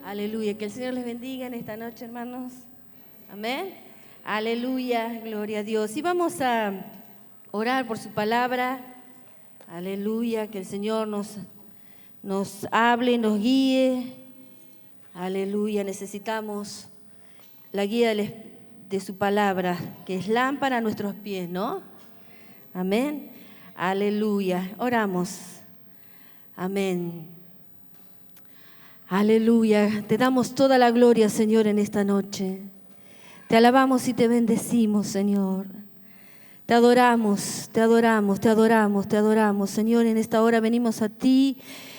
Aleluya, que el Señor les bendiga en esta noche, hermanos. Amén. Aleluya, gloria a Dios. Y vamos a orar por su palabra. Aleluya, que el Señor nos hable, nos guíe. Aleluya, necesitamos la guía de su palabra, que es lámpara a nuestros pies, ¿no? Amén. Aleluya, oramos. Amén. Aleluya, te damos toda la gloria, Señor, en esta noche. Te alabamos y te bendecimos, Señor. Te adoramos, te adoramos, te adoramos, te adoramos. Señor, en esta hora venimos a ti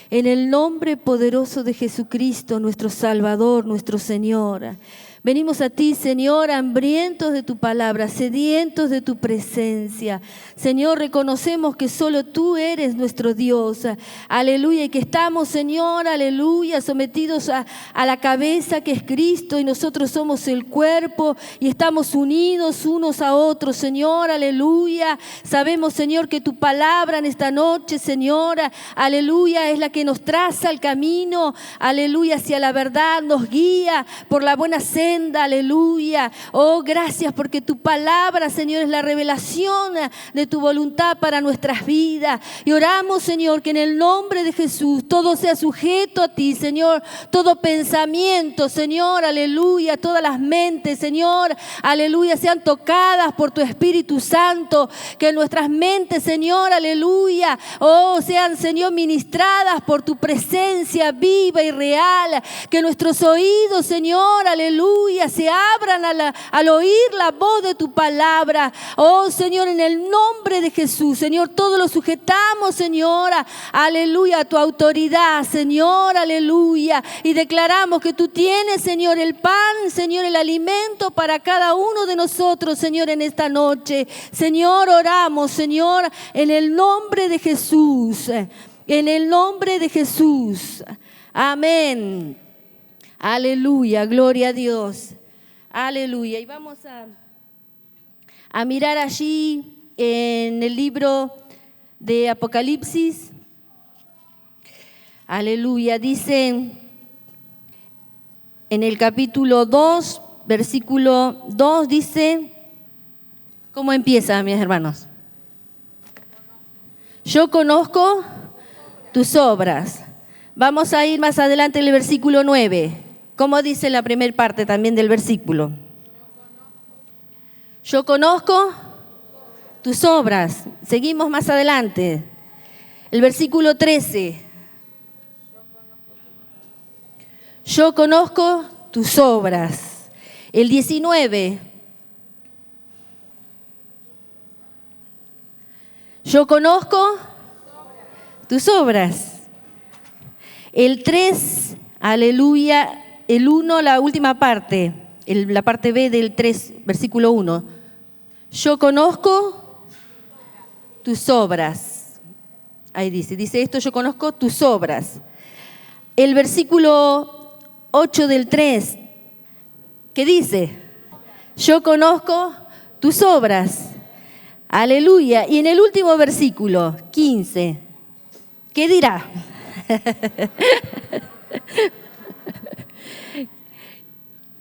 en el nombre poderoso de Jesucristo, nuestro Salvador, nuestro Señor. Venimos a ti, Señor, hambrientos de tu palabra, sedientos de tu presencia. Señor, reconocemos que solo tú eres nuestro Dios. Aleluya, y que estamos, Señor, aleluya, sometidos a la cabeza que es Cristo y nosotros somos el cuerpo y estamos unidos unos a otros, Señor, aleluya. Sabemos, Señor, que tu palabra en esta noche, Señor, aleluya, es la que nos traza el camino, aleluya, hacia la verdad, nos guía por la buena senda. Aleluya. Oh, gracias porque tu palabra, Señor, es la revelación de tu voluntad para nuestras vidas. Y oramos, Señor, que en el nombre de Jesús todo sea sujeto a ti, Señor. Todo pensamiento, Señor, aleluya. Todas las mentes, Señor, aleluya, sean tocadas por tu Espíritu Santo. Que nuestras mentes, Señor, aleluya, oh, sean, Señor, ministradas por tu presencia viva y real. Que nuestros oídos, Señor, aleluya, se abran al oír la voz de tu palabra. Oh, Señor, en el nombre de Jesús, Señor, todo lo sujetamos, Señor, aleluya, a tu autoridad, Señor, aleluya. Y declaramos que tú tienes, Señor, el pan, Señor, el alimento para cada uno de nosotros, Señor, en esta noche. Señor, oramos, Señor, en el nombre de Jesús, en el nombre de Jesús. Amén. Aleluya, gloria a Dios. Aleluya. Y vamos a mirar allí en el libro de Apocalipsis. Aleluya. Dice en el capítulo 2, versículo 2, dice, ¿cómo empieza, mis hermanos? Yo conozco tus obras. Vamos a ir más adelante en el versículo 9. ¿Cómo dice la primera parte también del versículo? Yo conozco tus obras. Seguimos más adelante. El versículo 13. Yo conozco tus obras. El 19. Yo conozco tus obras. El 3, aleluya, el 1, la última parte, la parte B del 3, versículo 1. Yo conozco tus obras. Ahí dice esto, yo conozco tus obras. El versículo 8 del 3, ¿qué dice? Yo conozco tus obras. Aleluya. Y en el último versículo, 15, ¿qué dirá?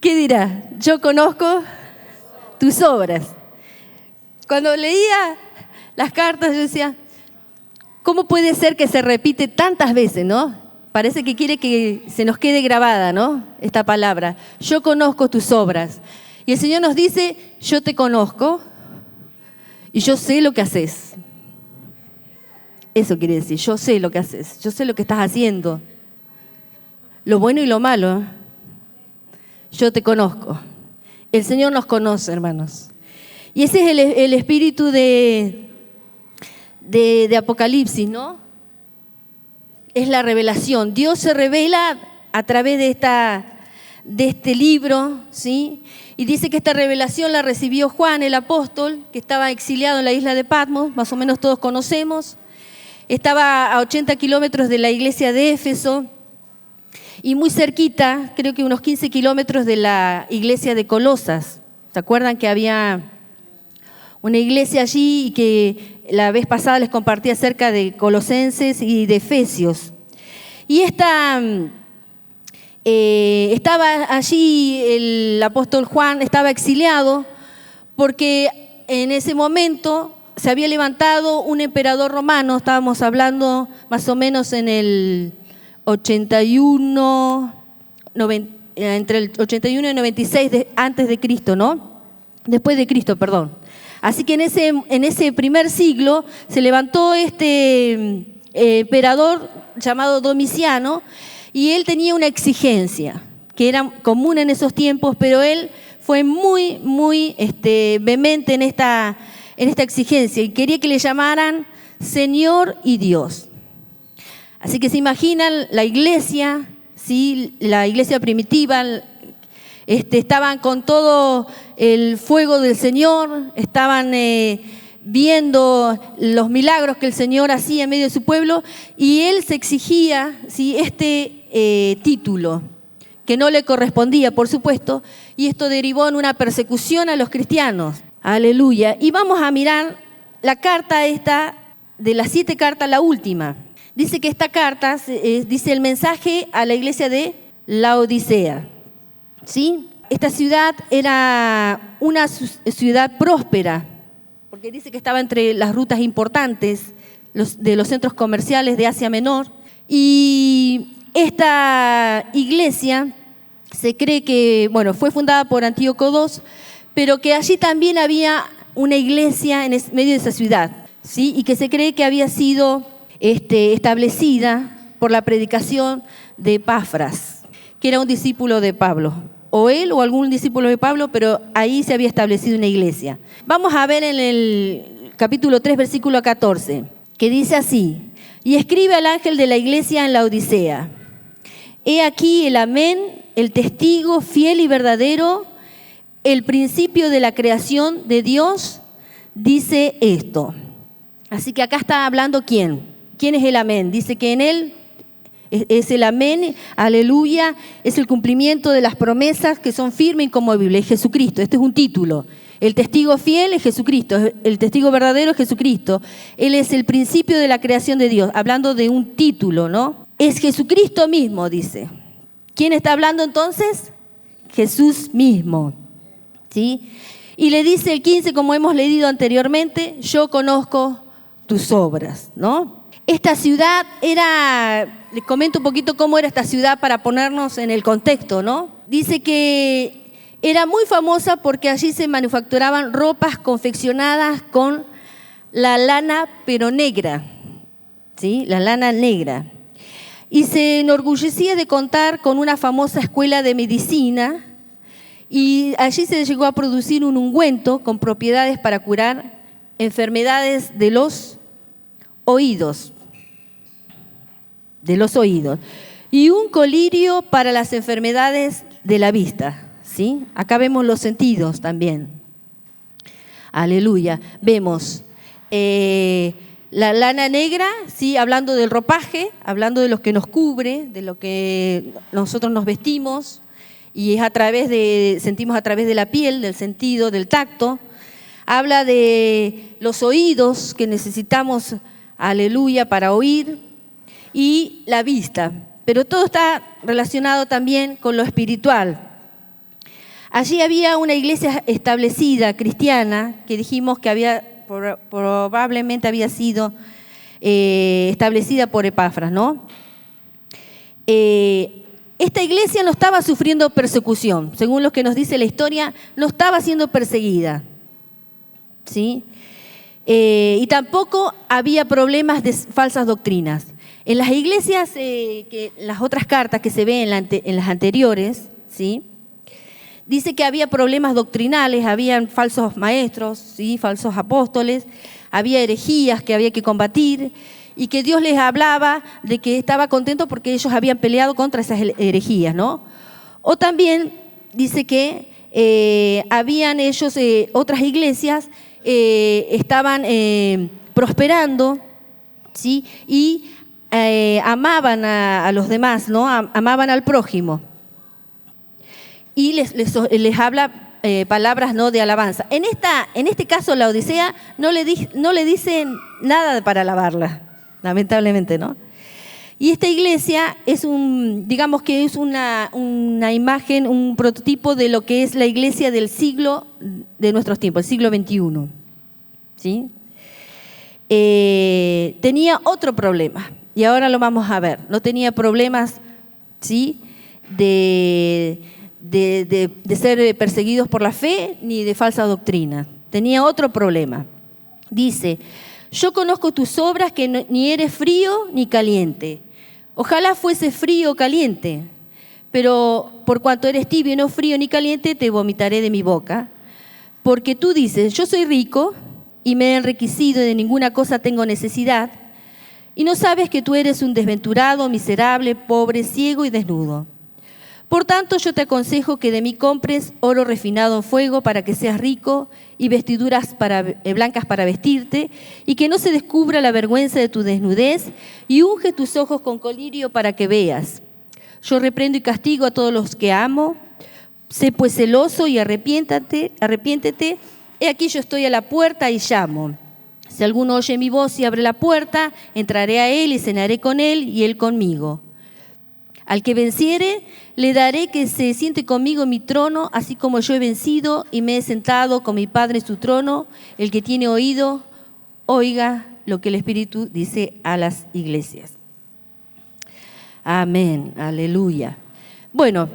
¿Qué dirá? Yo conozco tus obras. Cuando leía las cartas yo decía, ¿cómo puede ser que se repite tantas veces, no? Parece que quiere que se nos quede grabada, ¿no? Esta palabra. Yo conozco tus obras. Y el Señor nos dice, yo te conozco y yo sé lo que haces. Eso quiere decir, yo sé lo que haces, yo sé lo que estás haciendo. Lo bueno y lo malo, yo te conozco. El Señor nos conoce, hermanos. Y ese es el espíritu de Apocalipsis, ¿no? Es la revelación. Dios se revela a través de este libro, ¿sí? Y dice que esta revelación la recibió Juan, el apóstol, que estaba exiliado en la isla de Patmos, más o menos todos conocemos. Estaba a 80 kilómetros de la iglesia de Éfeso y muy cerquita, creo que unos 15 kilómetros de la iglesia de Colosas. ¿Se acuerdan que había una iglesia allí y que la vez pasada les compartí acerca de Colosenses y de Efesios? Y esta Estaba allí el apóstol Juan, estaba exiliado porque en ese momento se había levantado un emperador romano, estábamos hablando más o menos en el 81, entre el 81 y 96 antes de Cristo, ¿no? Después de Cristo, perdón. Así que en ese primer siglo se levantó este emperador llamado Domiciano, y él tenía una exigencia que era común en esos tiempos, pero él fue muy vehemente en esta exigencia y quería que le llamaran Señor y Dios. Así que se imaginan la iglesia, ¿sí? La iglesia primitiva, estaban con todo el fuego del Señor, estaban viendo los milagros que el Señor hacía en medio de su pueblo, y él se exigía, ¿sí?, título que no le correspondía, por supuesto, y esto derivó en una persecución a los cristianos. Aleluya. Y vamos a mirar la carta esta, de las 7 cartas, la última. Dice que esta carta dice el mensaje a la iglesia de Laodicea, ¿sí? Esta ciudad era una ciudad próspera, porque dice que estaba entre las rutas importantes de los centros comerciales de Asia Menor. Y esta iglesia se cree que, fue fundada por Antíoco II, pero que allí también había una iglesia en medio de esa ciudad, ¿sí? Y que se cree que había sido establecida por la predicación de Epafras, que era un discípulo de Pablo, o él o algún discípulo de Pablo, pero ahí se había establecido una iglesia. Vamos a ver en el capítulo 3, versículo 14, que dice así: y escribe al ángel de la iglesia en Laodicea: he aquí el amén, el testigo fiel y verdadero, el principio de la creación de Dios, dice esto. Así que acá está hablando ¿quién? ¿Quién es el amén? Dice que en él es el amén, aleluya, es el cumplimiento de las promesas que son firmes y inconmovibles. Es Jesucristo, este es un título. El testigo fiel es Jesucristo, el testigo verdadero es Jesucristo. Él es el principio de la creación de Dios, hablando de un título, ¿no? Es Jesucristo mismo, dice. ¿Quién está hablando entonces? Jesús mismo, ¿sí? Y le dice el 15, como hemos leído anteriormente: yo conozco tus obras, ¿no? Esta ciudad era, les comento un poquito cómo era esta ciudad para ponernos en el contexto, ¿no? Dice que era muy famosa porque allí se manufacturaban ropas confeccionadas con la lana, pero negra, ¿sí? La lana negra. Y se enorgullecía de contar con una famosa escuela de medicina, y allí se llegó a producir un ungüento con propiedades para curar enfermedades de los oídos, y un colirio para las enfermedades de la vista, ¿sí? Acá vemos los sentidos también. Aleluya. Vemos la lana negra, ¿sí? Hablando del ropaje, hablando de lo que nos cubre, de lo que nosotros nos vestimos, y es sentimos a través de la piel, del sentido, del tacto. Habla de los oídos que necesitamos, aleluya, para oír, y la vista. Pero todo está relacionado también con lo espiritual. Allí había una iglesia establecida, cristiana, que dijimos que probablemente había sido establecida por Epafras, ¿no? Esta iglesia no estaba sufriendo persecución, según lo que nos dice la historia, no estaba siendo perseguida, ¿sí? Y tampoco había problemas de falsas doctrinas. En las iglesias, las otras cartas que se ven en las anteriores, ¿sí?, dice que había problemas doctrinales, habían falsos maestros, ¿sí?, falsos apóstoles, había herejías que había que combatir, y que Dios les hablaba de que estaba contento porque ellos habían peleado contra esas herejías, ¿no? O también dice que habían ellos, otras iglesias, estaban prosperando, ¿sí?, y amaban a los demás, ¿no? Amaban al prójimo. Y les habla palabras, ¿no?, de alabanza. En este caso, la Odisea no le dicen nada para alabarla, lamentablemente, ¿no? Y esta iglesia es digamos que es una imagen, un prototipo de lo que es la iglesia del siglo de nuestros tiempos, el siglo XXI. ¿Sí? Tenía otro problema, y ahora lo vamos a ver. No tenía problemas, ¿sí?, de ser perseguidos por la fe ni de falsa doctrina. Tenía otro problema. Dice: yo conozco tus obras, que ni eres frío ni caliente. Ojalá fuese frío o caliente, pero por cuanto eres tibio, no frío ni caliente, te vomitaré de mi boca. Porque tú dices: yo soy rico y me he enriquecido y de ninguna cosa tengo necesidad, y no sabes que tú eres un desventurado, miserable, pobre, ciego y desnudo. Por tanto, yo te aconsejo que de mí compres oro refinado en fuego para que seas rico, y vestiduras blancas para vestirte, y que no se descubra la vergüenza de tu desnudez, y unge tus ojos con colirio para que veas. Yo reprendo y castigo a todos los que amo. Sé pues celoso y arrepiéntete. He aquí yo estoy a la puerta y llamo. Si alguno oye mi voz y abre la puerta, entraré a él y cenaré con él y él conmigo. Al que venciere, le daré que se siente conmigo en mi trono, así como yo he vencido y me he sentado con mi Padre en su trono. El que tiene oído, oiga lo que el Espíritu dice a las iglesias. Amén, aleluya. Bueno,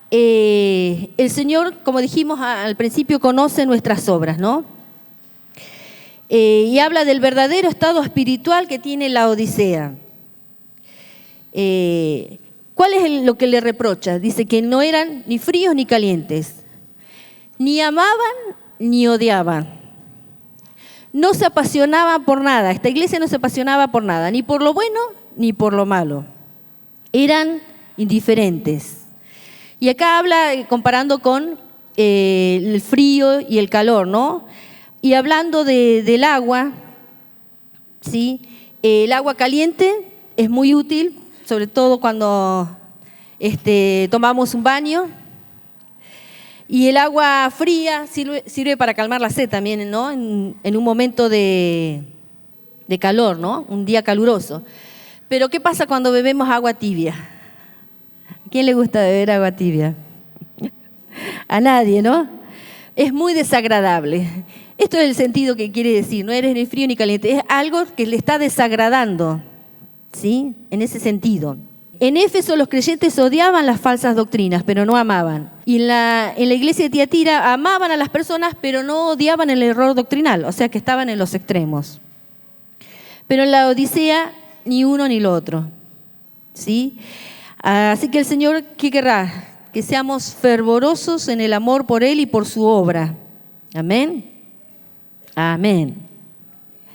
el Señor, como dijimos al principio, conoce nuestras obras, ¿no? Y habla del verdadero estado espiritual que tiene la Odisea. ¿Cuál es lo que le reprocha? Dice que no eran ni fríos ni calientes, ni amaban ni odiaban, no se apasionaban por nada. Esta iglesia no se apasionaba por nada, ni por lo bueno ni por lo malo. Eran indiferentes. Y acá habla comparando con el frío y el calor, ¿no? Y hablando del agua, ¿sí? El agua caliente es muy útil, sobre todo cuando tomamos un baño. Y el agua fría sirve para calmar la sed también, ¿no? En un momento de calor, ¿no? Un día caluroso. Pero ¿qué pasa cuando bebemos agua tibia? ¿A quién le gusta beber agua tibia? A nadie, ¿no? Es muy desagradable. Esto es el sentido que quiere decir, no eres ni frío ni caliente, es algo que le está desagradando, ¿sí? En ese sentido. En Éfeso los creyentes odiaban las falsas doctrinas, pero no amaban. Y en la iglesia de Tiatira amaban a las personas, pero no odiaban el error doctrinal, o sea que estaban en los extremos. Pero en la Odisea ni uno ni lo otro, ¿sí? Así que el Señor, ¿qué querrá? Que seamos fervorosos en el amor por Él y por su obra. Amén. Amén.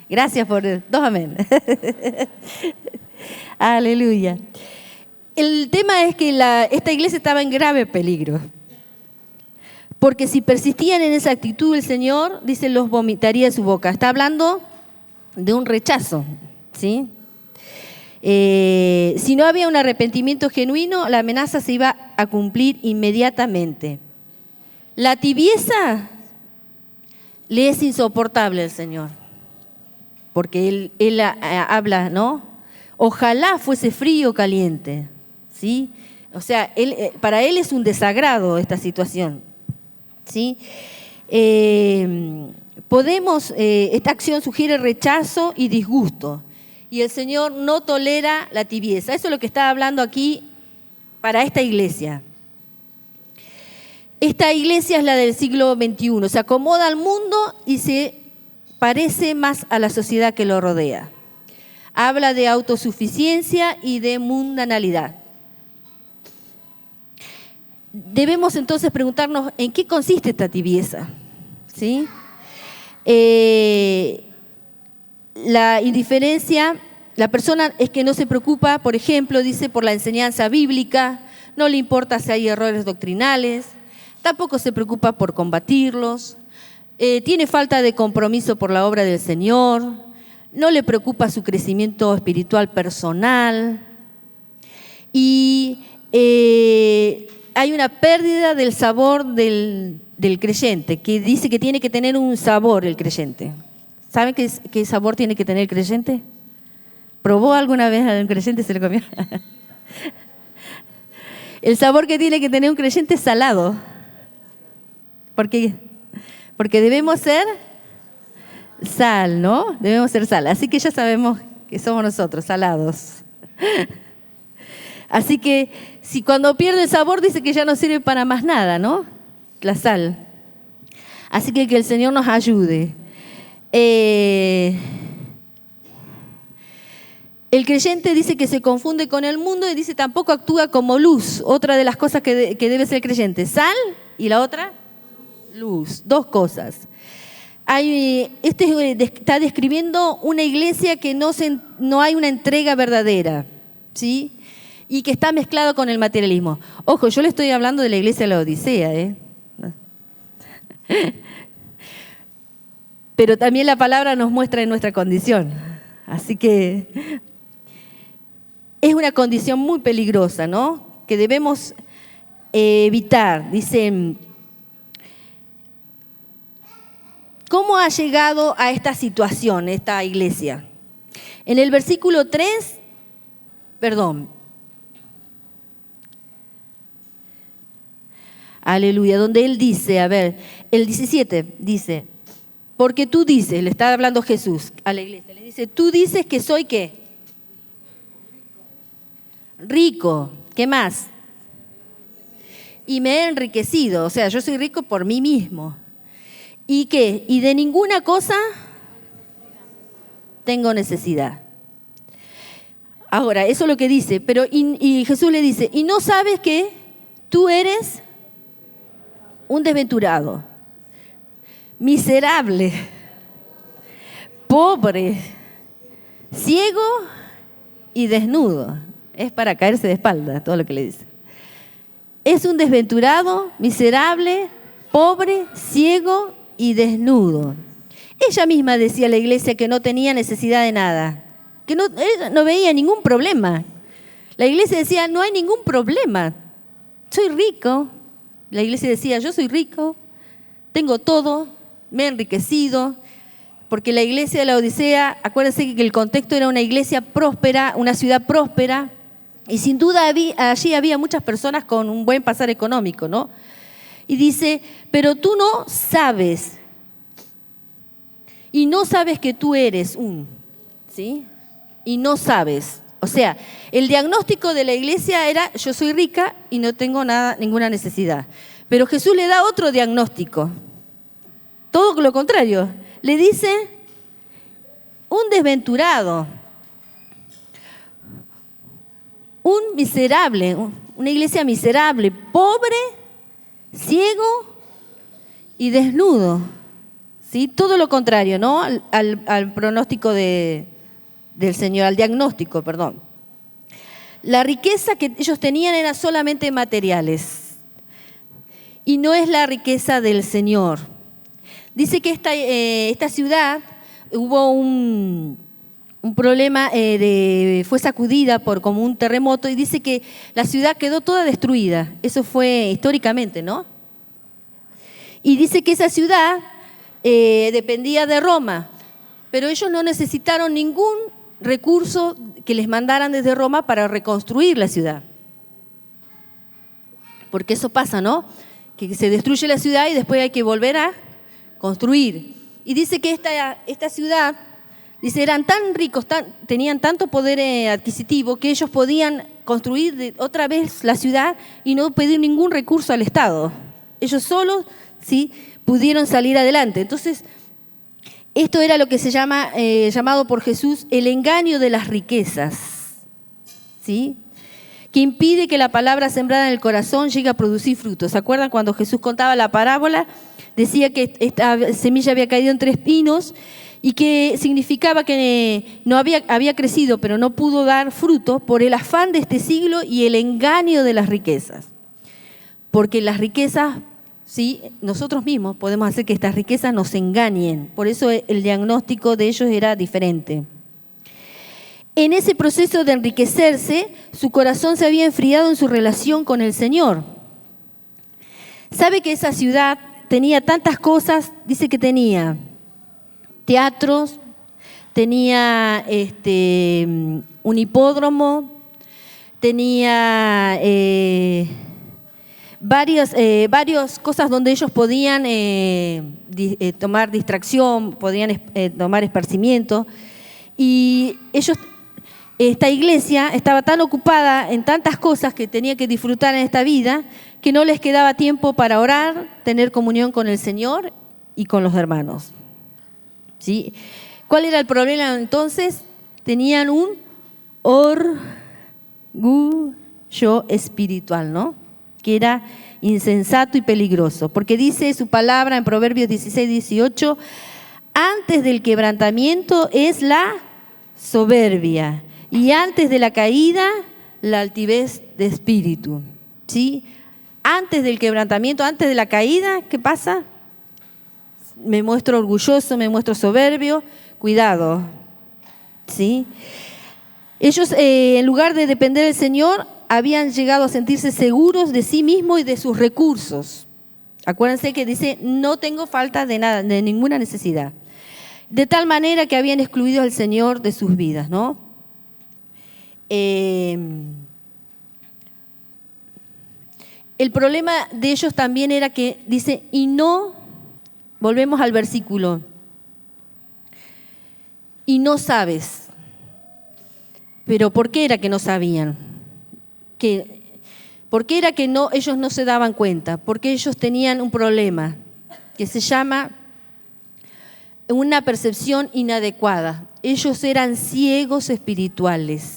Gracias por dos amén. Aleluya. El tema es que esta iglesia estaba en grave peligro. Porque si persistían en esa actitud, el Señor, dice, los vomitaría de su boca. Está hablando de un rechazo, ¿sí? Si no había un arrepentimiento genuino, la amenaza se iba a cumplir inmediatamente. La tibieza le es insoportable al Señor, porque Él habla, ¿no? Ojalá fuese frío o caliente, ¿sí? O sea, para Él es un desagrado esta situación, ¿sí? Esta acción sugiere rechazo y disgusto, y el Señor no tolera la tibieza. Eso es lo que está hablando aquí para esta iglesia. Esta iglesia es la del siglo XXI, se acomoda al mundo y se parece más a la sociedad que lo rodea. Habla de autosuficiencia y de mundanalidad. Debemos entonces preguntarnos en qué consiste esta tibieza, ¿sí? La indiferencia, la persona es que no se preocupa, por ejemplo, dice, por la enseñanza bíblica, no le importa si hay errores doctrinales, tampoco se preocupa por combatirlos, tiene falta de compromiso por la obra del Señor, no le preocupa su crecimiento espiritual personal y hay una pérdida del sabor del creyente, que dice que tiene que tener un sabor el creyente. ¿Saben qué sabor tiene que tener el creyente? ¿Probó alguna vez a un creyente y se lo comió? El sabor que tiene que tener un creyente es salado. ¿Por qué? Porque debemos ser sal, ¿no? Debemos ser sal. Así que ya sabemos que somos nosotros, salados. Así que si cuando pierde el sabor dice que ya no sirve para más nada, ¿no? La sal. Así que el Señor nos ayude. El creyente dice que se confunde con el mundo y dice tampoco actúa como luz. Otra de las cosas que debe ser el creyente. Sal y la otra, luz. Dos cosas. Está describiendo una iglesia que no hay una entrega verdadera, ¿sí? Y que está mezclado con el materialismo. Ojo, yo le estoy hablando de la iglesia de la Odisea, ¿eh? Pero también la palabra nos muestra en nuestra condición. Así que es una condición muy peligrosa, ¿no? Que debemos evitar. Dice, ¿cómo ha llegado a esta situación esta iglesia? En el versículo 3, aleluya, donde él dice, a ver, el 17 dice, porque tú dices, le está hablando Jesús a la iglesia, le dice, tú dices que soy ¿qué? Rico, ¿qué más? Y me he enriquecido, o sea, yo soy rico por mí mismo. ¿Y qué? Y de ninguna cosa tengo necesidad. Ahora, eso es lo que dice, pero y Jesús le dice, ¿y no sabes que tú eres un desventurado, miserable, pobre, ciego y desnudo? Es para caerse de espalda todo lo que le dice. Es un desventurado, miserable, pobre, ciego y desnudo. Ella misma decía a la iglesia que no tenía necesidad de nada, que ella no veía ningún problema. La iglesia decía, no hay ningún problema, soy rico. La iglesia decía, yo soy rico, tengo todo, me he enriquecido, porque la iglesia de la Odisea, acuérdense que el contexto era una iglesia próspera, una ciudad próspera, y sin duda allí había muchas personas con un buen pasar económico, ¿no? Y dice, pero tú no sabes, y no sabes que tú eres ¿sí? Y no sabes. O sea, el diagnóstico de la iglesia era, yo soy rica y no tengo ninguna necesidad. Pero Jesús le da otro diagnóstico. Todo lo contrario. Le dice, un desventurado, un miserable, una iglesia miserable, pobre, ciego y desnudo. ¿Sí? Todo lo contrario, ¿no? Al pronóstico del Señor, al diagnóstico, perdón. La riqueza que ellos tenían era solamente materiales y no es la riqueza del Señor. Dice que esta ciudad hubo un problema, fue sacudida por como un terremoto y dice que la ciudad quedó toda destruida. Eso fue históricamente, ¿no? Y dice que esa ciudad dependía de Roma, pero ellos no necesitaron ningún recurso que les mandaran desde Roma para reconstruir la ciudad. Porque eso pasa, ¿no? Que se destruye la ciudad y después hay que volver a construir. Y dice que esta ciudad, dice, eran tan ricos, tenían tanto poder adquisitivo que ellos podían construir otra vez la ciudad y no pedir ningún recurso al Estado. Ellos solos, ¿sí?, pudieron salir adelante. Entonces, esto era lo que se llama, llamado por Jesús, el engaño de las riquezas, ¿sí?, que impide que la palabra sembrada en el corazón llegue a producir frutos. ¿Se acuerdan cuando Jesús contaba la parábola? Decía que esta semilla había caído entre espinos y que significaba que no había crecido, pero no pudo dar fruto por el afán de este siglo y el engaño de las riquezas. Porque las riquezas, sí, nosotros mismos podemos hacer que estas riquezas nos engañen. Por eso el diagnóstico de ellos era diferente. En ese proceso de enriquecerse, su corazón se había enfriado en su relación con el Señor. ¿Sabe que esa ciudad tenía tantas cosas? Dice que tenía teatros, tenía un hipódromo, tenía varias cosas donde ellos podían tomar distracción, podían tomar esparcimiento. Y esta iglesia estaba tan ocupada en tantas cosas que tenía que disfrutar en esta vida que no les quedaba tiempo para orar, tener comunión con el Señor y con los hermanos. ¿Sí? ¿Cuál era el problema entonces? Tenían un orgullo espiritual, ¿no? Que era insensato y peligroso, porque dice su palabra en Proverbios 16:18, antes del quebrantamiento es la soberbia y antes de la caída la altivez de espíritu. ¿Sí? Antes del quebrantamiento, antes de la caída, ¿qué pasa? Me muestro orgulloso, me muestro soberbio, cuidado. ¿Sí? Ellos, en lugar de depender del Señor, habían llegado a sentirse seguros de sí mismos y de sus recursos. Acuérdense que dice, no tengo falta de nada, de ninguna necesidad. De tal manera que habían excluido al Señor de sus vidas, ¿no? El problema de ellos también era que, dice, y no, volvemos al versículo, y no sabes. Pero ¿por qué era que no sabían? ¿Por qué era que ellos no se daban cuenta? Porque ellos tenían un problema que se llama una percepción inadecuada. Ellos eran ciegos espirituales.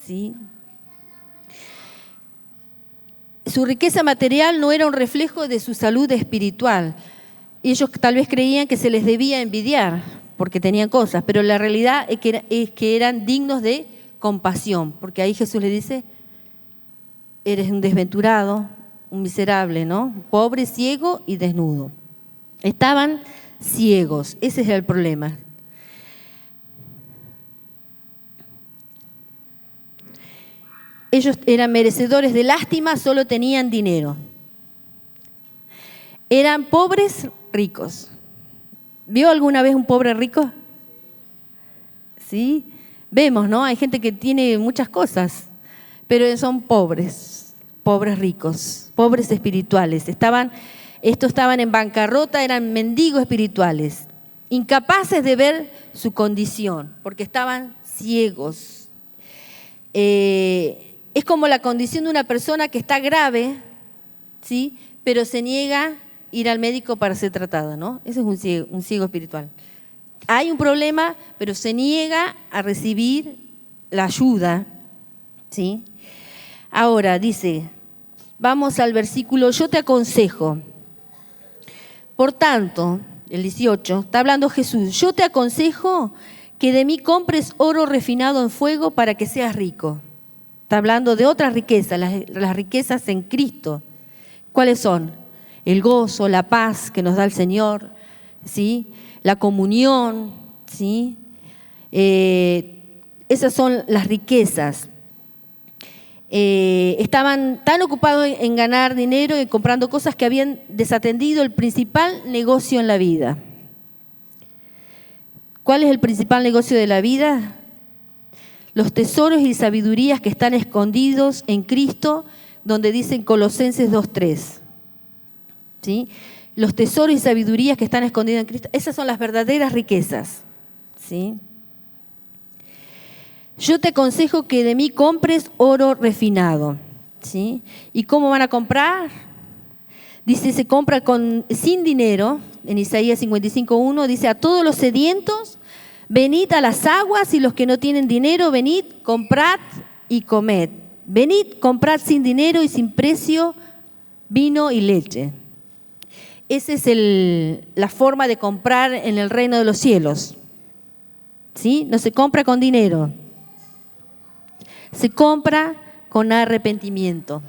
¿Sí? Su riqueza material no era un reflejo de su salud espiritual. Ellos tal vez creían que se les debía envidiar porque tenían cosas, pero la realidad es que eran dignos de compasión, porque ahí Jesús le dice, eres un desventurado, un miserable, ¿no? Pobre, ciego y desnudo. Estaban ciegos, ese es el problema. Ellos eran merecedores de lástima, solo tenían dinero. Eran pobres, ricos. ¿Vio alguna vez un pobre rico? ¿Sí? Vemos, ¿no? Hay gente que tiene muchas cosas, pero son pobres ricos, pobres espirituales. Estos estaban en bancarrota, eran mendigos espirituales, incapaces de ver su condición, porque estaban ciegos. Es como la condición de una persona que está grave, ¿sí? Pero se niega a ir al médico para ser tratada, ¿no? Ese es un ciego espiritual. Hay un problema, pero se niega a recibir la ayuda, ¿sí? Ahora dice, vamos al versículo, yo te aconsejo. Por tanto, el 18, está hablando Jesús, yo te aconsejo que de mí compres oro refinado en fuego para que seas rico. Está hablando de otras riquezas, las riquezas en Cristo. ¿Cuáles son? El gozo, la paz que nos da el Señor, ¿sí? La comunión, ¿sí? Esas son las riquezas. Estaban tan ocupados en ganar dinero y comprando cosas que habían desatendido el principal negocio en la vida. ¿Cuál es el principal negocio de la vida? Los tesoros y sabidurías que están escondidos en Cristo, donde dicen Colosenses 2:3. ¿Sí? Los tesoros y sabidurías que están escondidos en Cristo, esas son las verdaderas riquezas. ¿Sí? Yo te aconsejo que de mí compres oro refinado. ¿Sí? ¿Y cómo van a comprar? Dice, se compra sin dinero. En Isaías 55:1 dice, a todos los sedientos, venid a las aguas, y los que no tienen dinero, venid, comprad y comed. Venid, comprad sin dinero y sin precio vino y leche. Esa es la forma de comprar en el reino de los cielos. ¿Sí? No se compra con dinero. Se compra con arrepentimiento.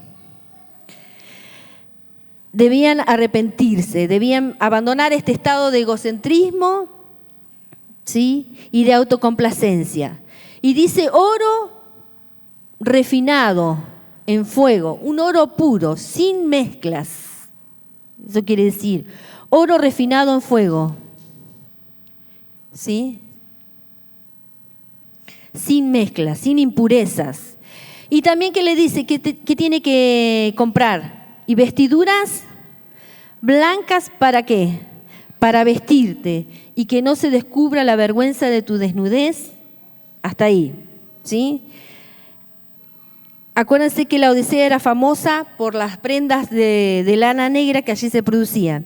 Debían arrepentirse, debían abandonar este estado de egocentrismo, ¿sí? Y de autocomplacencia. Y dice oro refinado en fuego, un oro puro, sin mezclas. Eso quiere decir oro refinado en fuego. ¿Sí? sin mezcla, sin impurezas. Y también que le dice que tiene que comprar. Y vestiduras blancas, ¿para qué? Para vestirte y que no se descubra la vergüenza de tu desnudez. Hasta ahí, ¿sí? Acuérdense que la Odisea era famosa por las prendas de lana negra que allí se producían.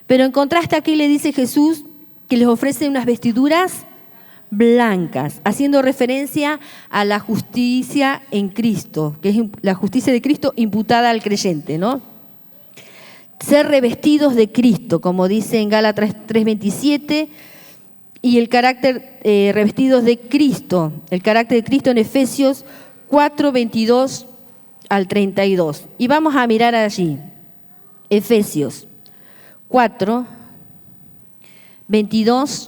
Pero en contraste aquí le dice Jesús que les ofrece unas vestiduras blancas, haciendo referencia a la justicia en Cristo, que es la justicia de Cristo imputada al creyente, ¿no? Ser revestidos de Cristo, como dice en Gálatas 3:27, y el carácter revestidos de Cristo, el carácter de Cristo en Efesios 4:22 al 32. Y vamos a mirar allí, Efesios 4:22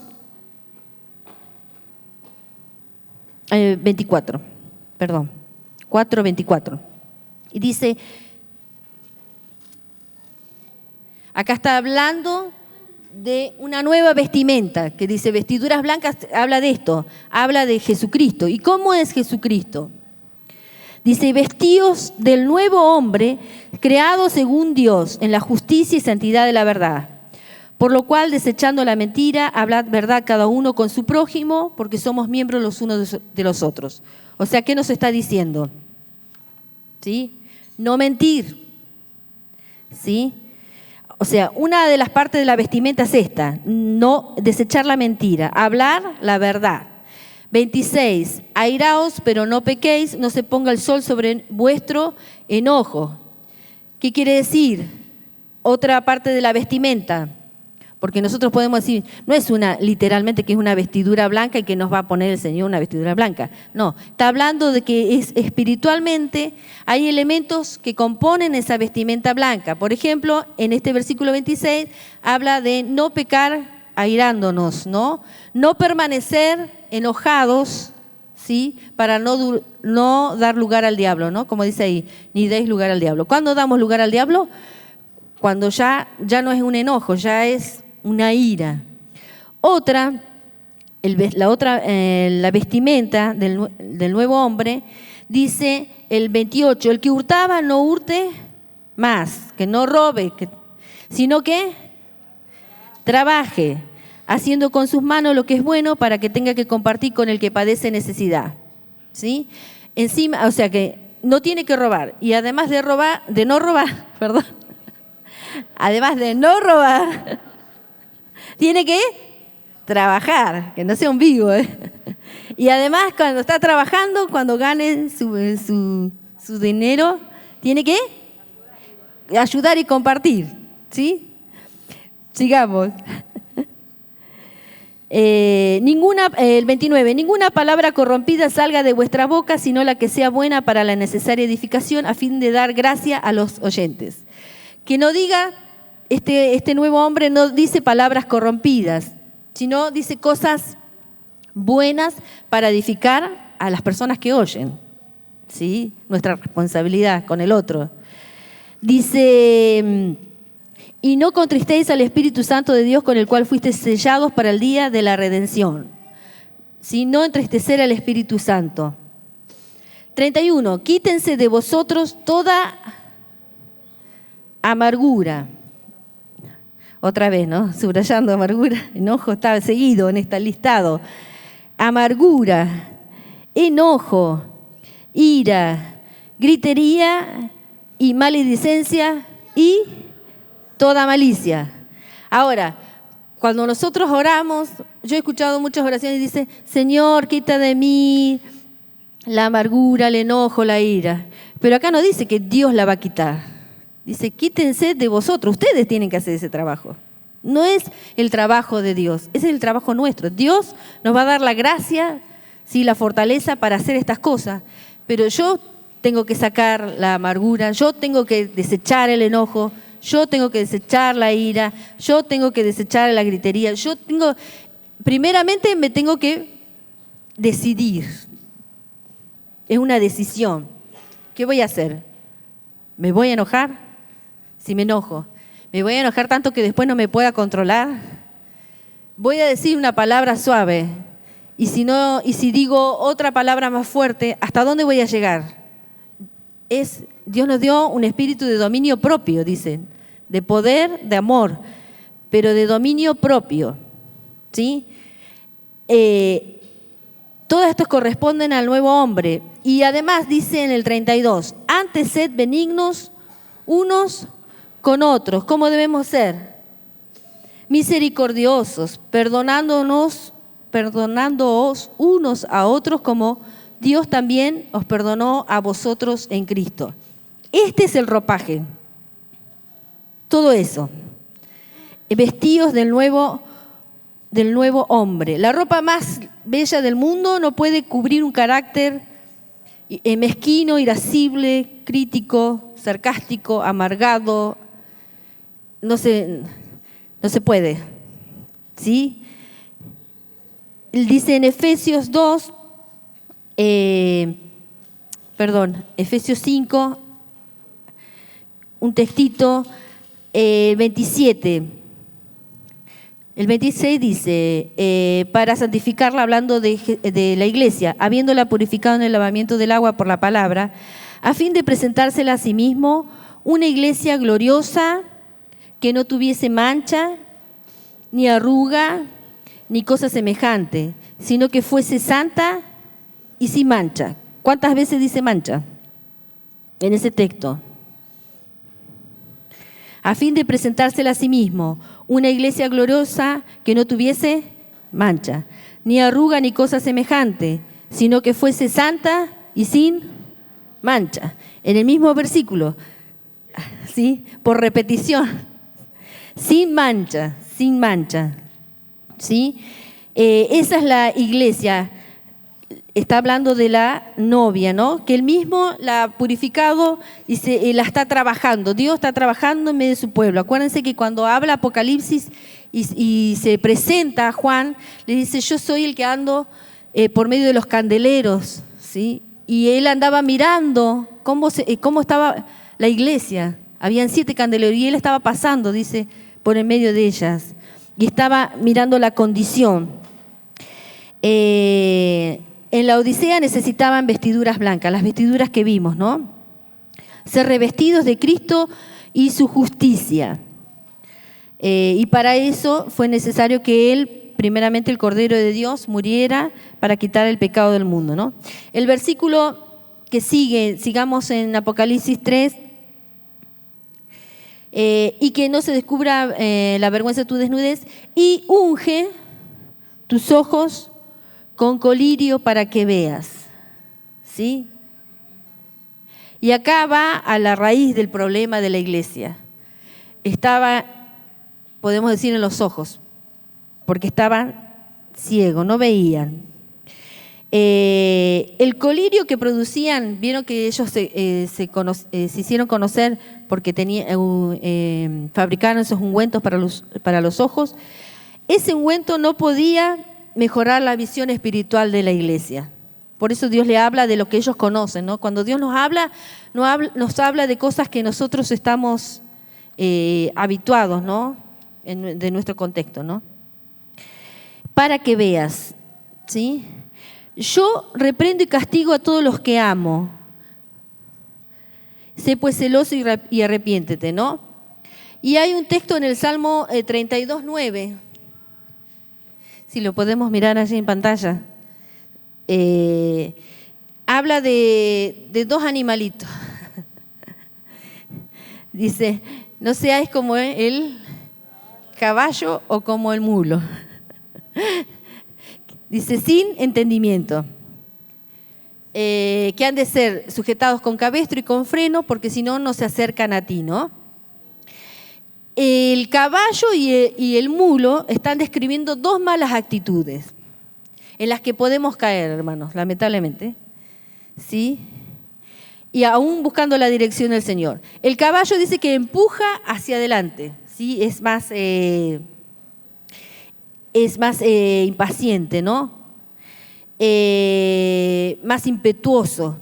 24, perdón, 4:24. Y dice, acá está hablando de una nueva vestimenta, que dice vestiduras blancas, habla de esto, habla de Jesucristo. ¿Y cómo es Jesucristo? Dice, vestíos del nuevo hombre, creado según Dios, en la justicia y santidad de la verdad. Por lo cual, desechando la mentira, hablad verdad cada uno con su prójimo, porque somos miembros los unos de los otros. O sea, ¿qué nos está diciendo? ¿Sí? No mentir. ¿Sí? O sea, una de las partes de la vestimenta es esta, no desechar la mentira, hablar la verdad. 26, airaos, pero no pequéis, no se ponga el sol sobre vuestro enojo. ¿Qué quiere decir? Otra parte de la vestimenta. Porque nosotros podemos decir, no es literalmente que es una vestidura blanca y que nos va a poner el Señor una vestidura blanca. No, está hablando de que espiritualmente hay elementos que componen esa vestimenta blanca. Por ejemplo, en este versículo 26 habla de no pecar airándonos, ¿no? No permanecer enojados, ¿sí? Para no dar lugar al diablo, ¿no? Como dice ahí, ni deis lugar al diablo. ¿Cuándo damos lugar al diablo? Cuando ya no es un enojo, ya es una ira. La vestimenta del nuevo hombre, dice el 28, el que hurtaba no hurte más, que no robe, sino que trabaje, haciendo con sus manos lo que es bueno para que tenga que compartir con el que padece necesidad. ¿Sí? Encima, o sea que no tiene que robar. Y además de no robar, perdón, además de no robar, tiene que trabajar, que no sea un vivo. Y además, cuando está trabajando, cuando gane su dinero, tiene que ayudar y compartir. ¿Sí? Sigamos. El 29, ninguna palabra corrompida salga de vuestra boca, sino la que sea buena para la necesaria edificación, a fin de dar gracia a los oyentes. Que no diga, este nuevo hombre no dice palabras corrompidas, sino dice cosas buenas para edificar a las personas que oyen. ¿Sí? Nuestra responsabilidad con el otro. Dice, y no contristéis al Espíritu Santo de Dios, con el cual fuisteis sellados para el día de la redención. ¿Sí? No entristecer al Espíritu Santo. 31, quítense de vosotros toda amargura. Otra vez, ¿no? Subrayando amargura, enojo está seguido en este listado. Amargura, enojo, ira, gritería y maledicencia y toda malicia. Ahora, cuando nosotros oramos, yo he escuchado muchas oraciones y dice, Señor, quita de mí la amargura, el enojo, la ira. Pero acá no dice que Dios la va a quitar. Dice, quítense de vosotros, ustedes tienen que hacer ese trabajo. No es el trabajo de Dios, ese es el trabajo nuestro. Dios nos va a dar la gracia, sí, la fortaleza para hacer estas cosas, pero yo tengo que sacar la amargura, yo tengo que desechar el enojo, yo tengo que desechar la ira, yo tengo que desechar la gritería, primeramente me tengo que decidir. Es una decisión. ¿Qué voy a hacer? ¿Me voy a enojar? Si me enojo, ¿me voy a enojar tanto que después no me pueda controlar? Voy a decir una palabra suave Y si no, y si digo otra palabra más fuerte, ¿hasta dónde voy a llegar? Dios nos dio un espíritu de dominio propio, dicen, de poder, de amor, pero de dominio propio, ¿sí? Todos estos corresponden al nuevo hombre. Y además dice en el 32, antes sed benignos unos con otros. ¿Cómo debemos ser? Misericordiosos, perdonándoos unos a otros como Dios también os perdonó a vosotros en Cristo. Este es el ropaje. Todo eso. Vestidos del nuevo hombre. La ropa más bella del mundo no puede cubrir un carácter mezquino, irascible, crítico, sarcástico, amargado. No se puede. ¿Sí? Él dice en Efesios 5, un textito, 27. El 26 dice, para santificarla, hablando de la iglesia, habiéndola purificado en el lavamiento del agua por la palabra, a fin de presentársela a sí mismo, una iglesia gloriosa, que no tuviese mancha, ni arruga, ni cosa semejante, sino que fuese santa y sin mancha. ¿Cuántas veces dice mancha en ese texto? A fin de presentársela a sí mismo, una iglesia gloriosa que no tuviese mancha, ni arruga ni cosa semejante, sino que fuese santa y sin mancha. En el mismo versículo, ¿sí? Por repetición, sin mancha, sin mancha, ¿sí? Esa es la iglesia. Está hablando de la novia, ¿no? Que él mismo la ha purificado y la está trabajando. Dios está trabajando en medio de su pueblo. Acuérdense que cuando habla Apocalipsis y se presenta a Juan, le dice, yo soy el que ando por medio de los candeleros, ¿sí? Y él andaba mirando cómo estaba la iglesia. Habían 7 candeleros y él estaba pasando, dice, por en medio de ellas. Y estaba mirando la condición. En la Odisea necesitaban vestiduras blancas, las vestiduras que vimos, ¿no? Ser revestidos de Cristo y su justicia. Y para eso fue necesario que Él, primeramente el Cordero de Dios, muriera para quitar el pecado del mundo, ¿no? El versículo que sigue, sigamos en Apocalipsis 3, y que no se descubra la vergüenza de tu desnudez, y unge tus ojos con colirio para que veas, ¿sí? Y acá va a la raíz del problema de la iglesia. Estaba, podemos decir, en los ojos, porque estaban ciegos, no veían. El colirio que producían, vieron que ellos se hicieron conocer porque fabricaron esos ungüentos para los ojos. Ese ungüento no podía mejorar la visión espiritual de la iglesia. Por eso Dios le habla de lo que ellos conocen, ¿no? Cuando Dios nos habla de cosas que nosotros estamos habituados, ¿no? De nuestro contexto, ¿no? Para que veas, ¿sí? Yo reprendo y castigo a todos los que amo. Sé pues celoso y arrepiéntete, ¿no? Y hay un texto en el Salmo 32:9. Si lo podemos mirar allí en pantalla, habla de 2 animalitos. Dice, no seáis como el caballo o como el mulo. Dice, sin entendimiento. Que han de ser sujetados con cabestro y con freno, porque si no, no se acercan a ti, ¿no? El caballo y el mulo están describiendo 2 malas actitudes en las que podemos caer, hermanos, lamentablemente, ¿sí? Y aún buscando la dirección del Señor. El caballo dice que empuja hacia adelante, ¿sí? Es más impaciente, ¿no? Más impetuoso.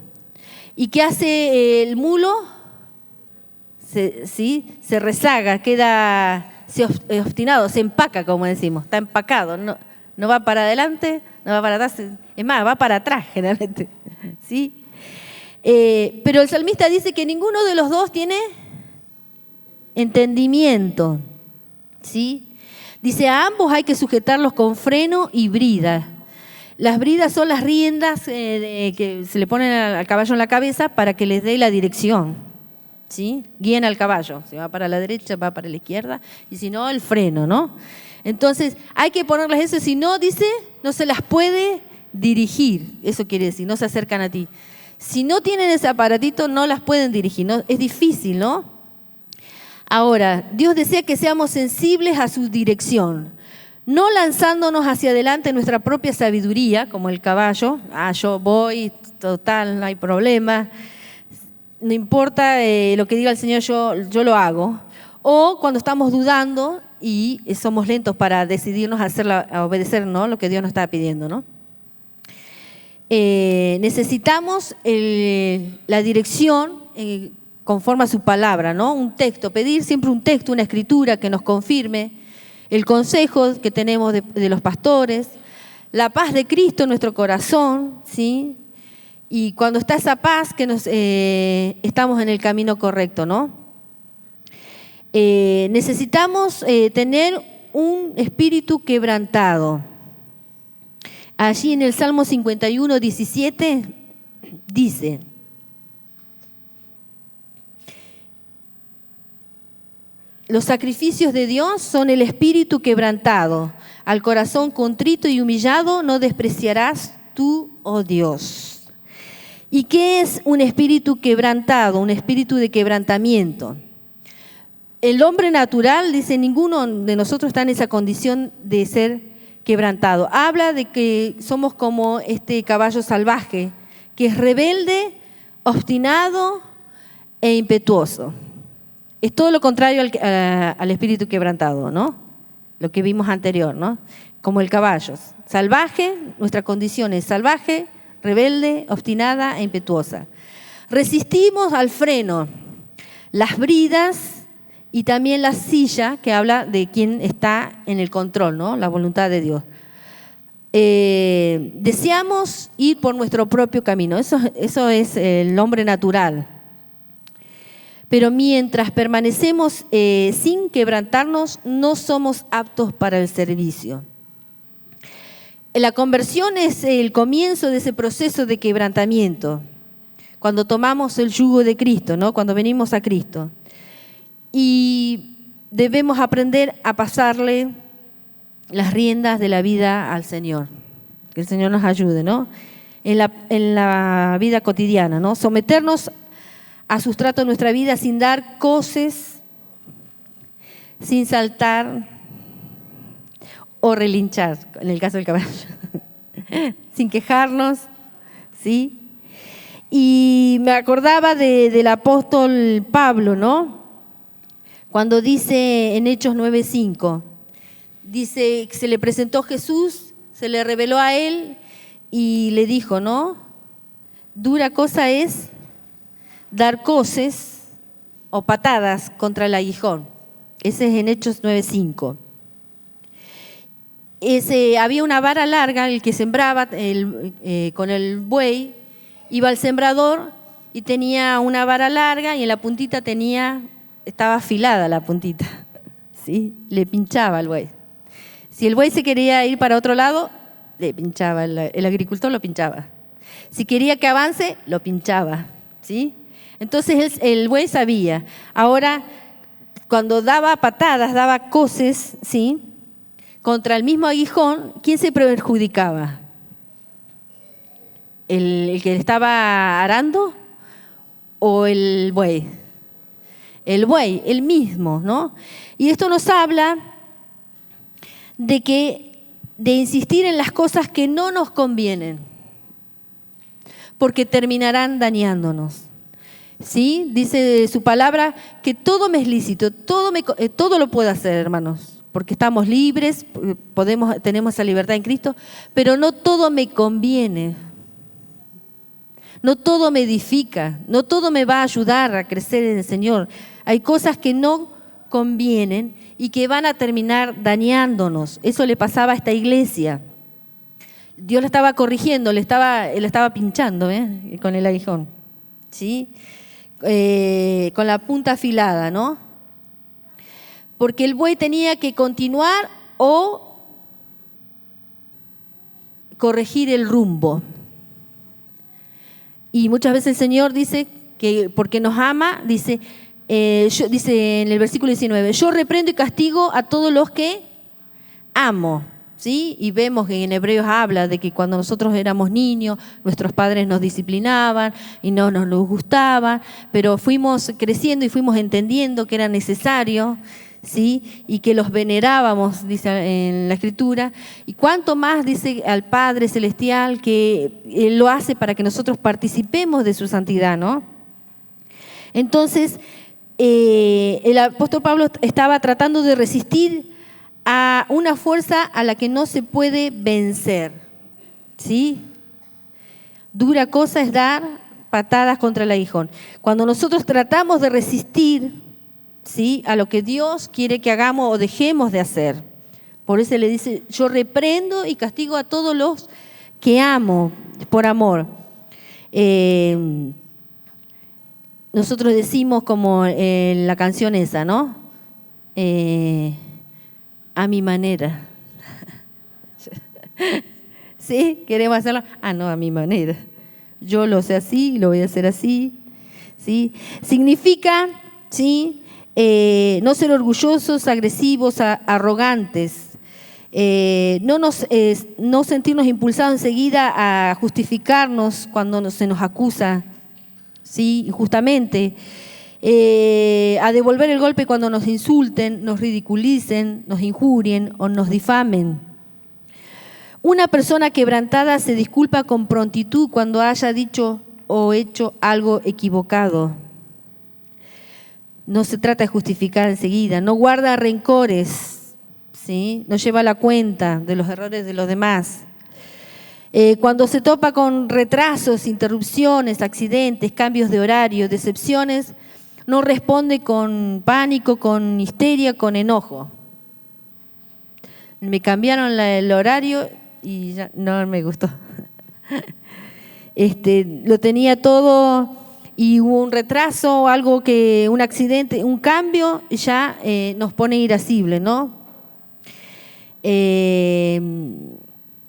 ¿Y qué hace el mulo? Se rezaga, queda obstinado, se empaca, como decimos, está empacado, No va para adelante, no va para atrás, es más, va para atrás generalmente, ¿sí? Pero el salmista dice que ninguno de los dos tiene entendimiento, ¿sí? Dice, a ambos hay que sujetarlos con freno y brida. Las bridas son las riendas que se le ponen al caballo en la cabeza para que les dé la dirección, ¿sí? Guíen al caballo, si va para la derecha, va para la izquierda, y si no, el freno, ¿no? Entonces, hay que ponerles eso, si no, dice, no se las puede dirigir, eso quiere decir, no se acercan a ti. Si no tienen ese aparatito, no las pueden dirigir, ¿no? Es difícil, ¿no? Ahora, Dios desea que seamos sensibles a su dirección, no lanzándonos hacia adelante en nuestra propia sabiduría, como el caballo, yo voy, total, no hay problema, no importa lo que diga el Señor, yo lo hago. O cuando estamos dudando y somos lentos para decidirnos a obedecer, ¿no? Lo que Dios nos está pidiendo, ¿no? Necesitamos la dirección conforme a su palabra, ¿no? Un texto, pedir siempre un texto, una escritura que nos confirme el consejo que tenemos de los pastores, la paz de Cristo en nuestro corazón, ¿sí? Y cuando está esa paz, que estamos en el camino correcto, ¿no? Necesitamos tener un espíritu quebrantado. Allí en el Salmo 51, 17, dice: los sacrificios de Dios son el espíritu quebrantado. Al corazón contrito y humillado no despreciarás tú, oh Dios. ¿Y qué es un espíritu quebrantado? Un espíritu de quebrantamiento. El hombre natural, dice, ninguno de nosotros está en esa condición de ser quebrantado. Habla de que somos como este caballo salvaje, que es rebelde, obstinado e impetuoso. Es todo lo contrario al espíritu quebrantado, ¿no? Lo que vimos anterior, ¿no? Como el caballo. Salvaje, nuestra condición es salvaje, rebelde, obstinada e impetuosa. Resistimos al freno, las bridas y también la silla, que habla de quien está en el control, ¿no? La voluntad de Dios. Deseamos ir por nuestro propio camino. Eso es el hombre natural. Pero mientras permanecemos sin quebrantarnos, no somos aptos para el servicio. La conversión es el comienzo de ese proceso de quebrantamiento, cuando tomamos el yugo de Cristo, ¿no? Cuando venimos a Cristo. Y debemos aprender a pasarle las riendas de la vida al Señor. Que el Señor nos ayude, ¿no? En la vida cotidiana, ¿no? Someternos a sustrato de nuestra vida sin dar coces, sin saltar o relinchar, en el caso del caballo, sin quejarnos, ¿sí? Y me acordaba del apóstol Pablo, ¿no? Cuando dice en Hechos 9:5, dice que se le presentó Jesús, se le reveló a él y le dijo, ¿no? Dura cosa es dar coces o patadas contra el aguijón. Ese es en Hechos 9:5. Había una vara larga, el que sembraba con el buey, iba al sembrador y tenía una vara larga y en la puntita estaba afilada la puntita, ¿sí? Le pinchaba al buey. Si el buey se quería ir para otro lado, le pinchaba, el agricultor lo pinchaba. Si quería que avance, lo pinchaba, ¿sí? Entonces el buey sabía. Ahora, cuando daba patadas, daba coces, ¿sí? Contra el mismo aguijón, ¿quién se perjudicaba? ¿El que estaba arando o el buey? El buey, el mismo, ¿no? Y esto nos habla de insistir en las cosas que no nos convienen, porque terminarán dañándonos. ¿Sí? Dice su palabra que todo me es lícito, todo lo puedo hacer, hermanos, porque estamos libres, tenemos esa libertad en Cristo, pero no todo me conviene, no todo me edifica, no todo me va a ayudar a crecer en el Señor. Hay cosas que no convienen y que van a terminar dañándonos. Eso le pasaba a esta iglesia. Dios la estaba corrigiendo, le estaba pinchando con el aguijón, ¿sí? Con la punta afilada, ¿no? Porque el buey tenía que continuar o corregir el rumbo. Y muchas veces el Señor dice que porque nos ama, dice en el versículo 19, yo reprendo y castigo a todos los que amo. ¿Sí? Y vemos que en Hebreos habla de que cuando nosotros éramos niños, nuestros padres nos disciplinaban y no nos gustaba, pero fuimos creciendo y fuimos entendiendo que era necesario, ¿sí? Y que los venerábamos, dice en la Escritura, y cuánto más dice al Padre Celestial que Él lo hace para que nosotros participemos de su santidad, ¿no? Entonces, el apóstol Pablo estaba tratando de resistir a una fuerza a la que no se puede vencer, ¿sí? Dura cosa es dar patadas contra el aguijón. Cuando nosotros tratamos de resistir, ¿sí?, a lo que Dios quiere que hagamos o dejemos de hacer, por eso le dice, yo reprendo y castigo a todos los que amo por amor. Nosotros decimos como en la canción esa, ¿no? A mi manera. ¿Sí? ¿Queremos hacerlo? No, a mi manera. Yo lo sé así, lo voy a hacer así. ¿Sí? Significa, ¿sí?, no ser orgullosos, agresivos, arrogantes. No sentirnos impulsados enseguida a justificarnos cuando se nos acusa, ¿sí?, injustamente. A devolver el golpe cuando nos insulten, nos ridiculicen, nos injurien o nos difamen. Una persona quebrantada se disculpa con prontitud cuando haya dicho o hecho algo equivocado. No se trata de justificar enseguida, no guarda rencores, ¿sí?, no lleva la cuenta de los errores de los demás. Cuando se topa con retrasos, interrupciones, accidentes, cambios de horario, decepciones, no responde con pánico, con histeria, con enojo. Me cambiaron el horario y ya no me gustó. Lo tenía todo y hubo un retraso, un accidente, un cambio, ya nos pone irascible, ¿no?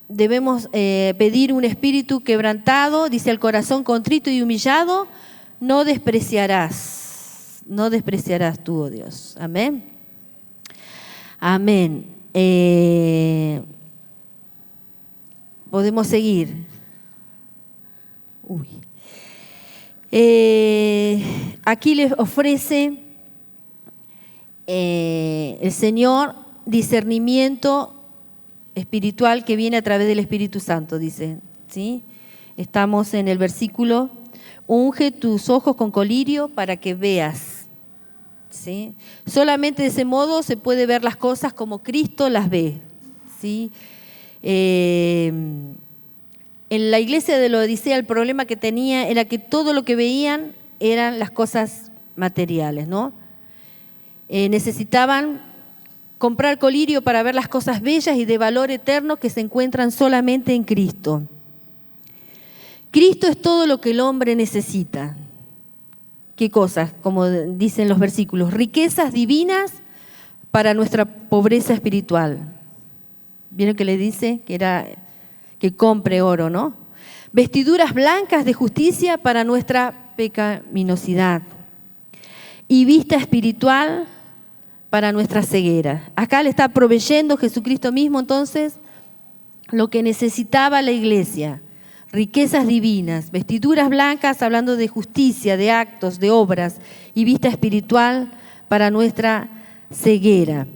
Debemos pedir un espíritu quebrantado, dice el corazón contrito y humillado, no despreciarás tú, oh Dios. Amén. Amén. Podemos seguir. Aquí les ofrece el Señor discernimiento espiritual que viene a través del Espíritu Santo, dice, ¿sí? Estamos en el versículo, unge tus ojos con colirio para que veas, ¿sí? Solamente de ese modo se puede ver las cosas como Cristo las ve, ¿sí? En la iglesia de la Odisea el problema que tenía era que todo lo que veían eran las cosas materiales, ¿no? Necesitaban comprar colirio para ver las cosas bellas y de valor eterno que se encuentran solamente en Cristo. Cristo es todo lo que el hombre necesita. ¿Qué cosas? Como dicen los versículos, riquezas divinas para nuestra pobreza espiritual. ¿Vieron que le dice que compre oro, no? Vestiduras blancas de justicia para nuestra pecaminosidad. Y vista espiritual para nuestra ceguera. Acá le está proveyendo Jesucristo mismo, entonces, lo que necesitaba la iglesia. Riquezas divinas, vestiduras blancas, hablando de justicia, de actos, de obras, y vista espiritual para nuestra ceguera.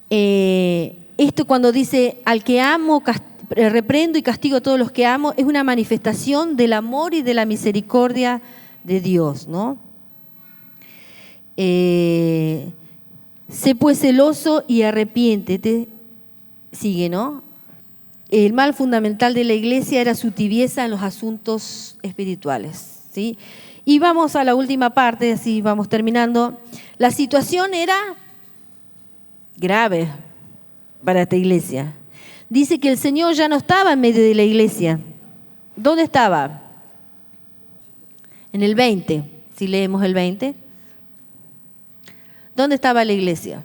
Esto cuando dice, al que amo, reprendo y castigo a todos los que amo, es una manifestación del amor y de la misericordia de Dios, ¿no? Sé pues celoso y arrepiéntete. Sigue, ¿no? El mal fundamental de la iglesia era su tibieza en los asuntos espirituales, ¿sí? Y vamos a la última parte, así vamos terminando. La situación era grave para esta iglesia. Dice que el Señor ya no estaba en medio de la iglesia. ¿Dónde estaba? En el 20, si leemos el 20. ¿Dónde estaba la iglesia?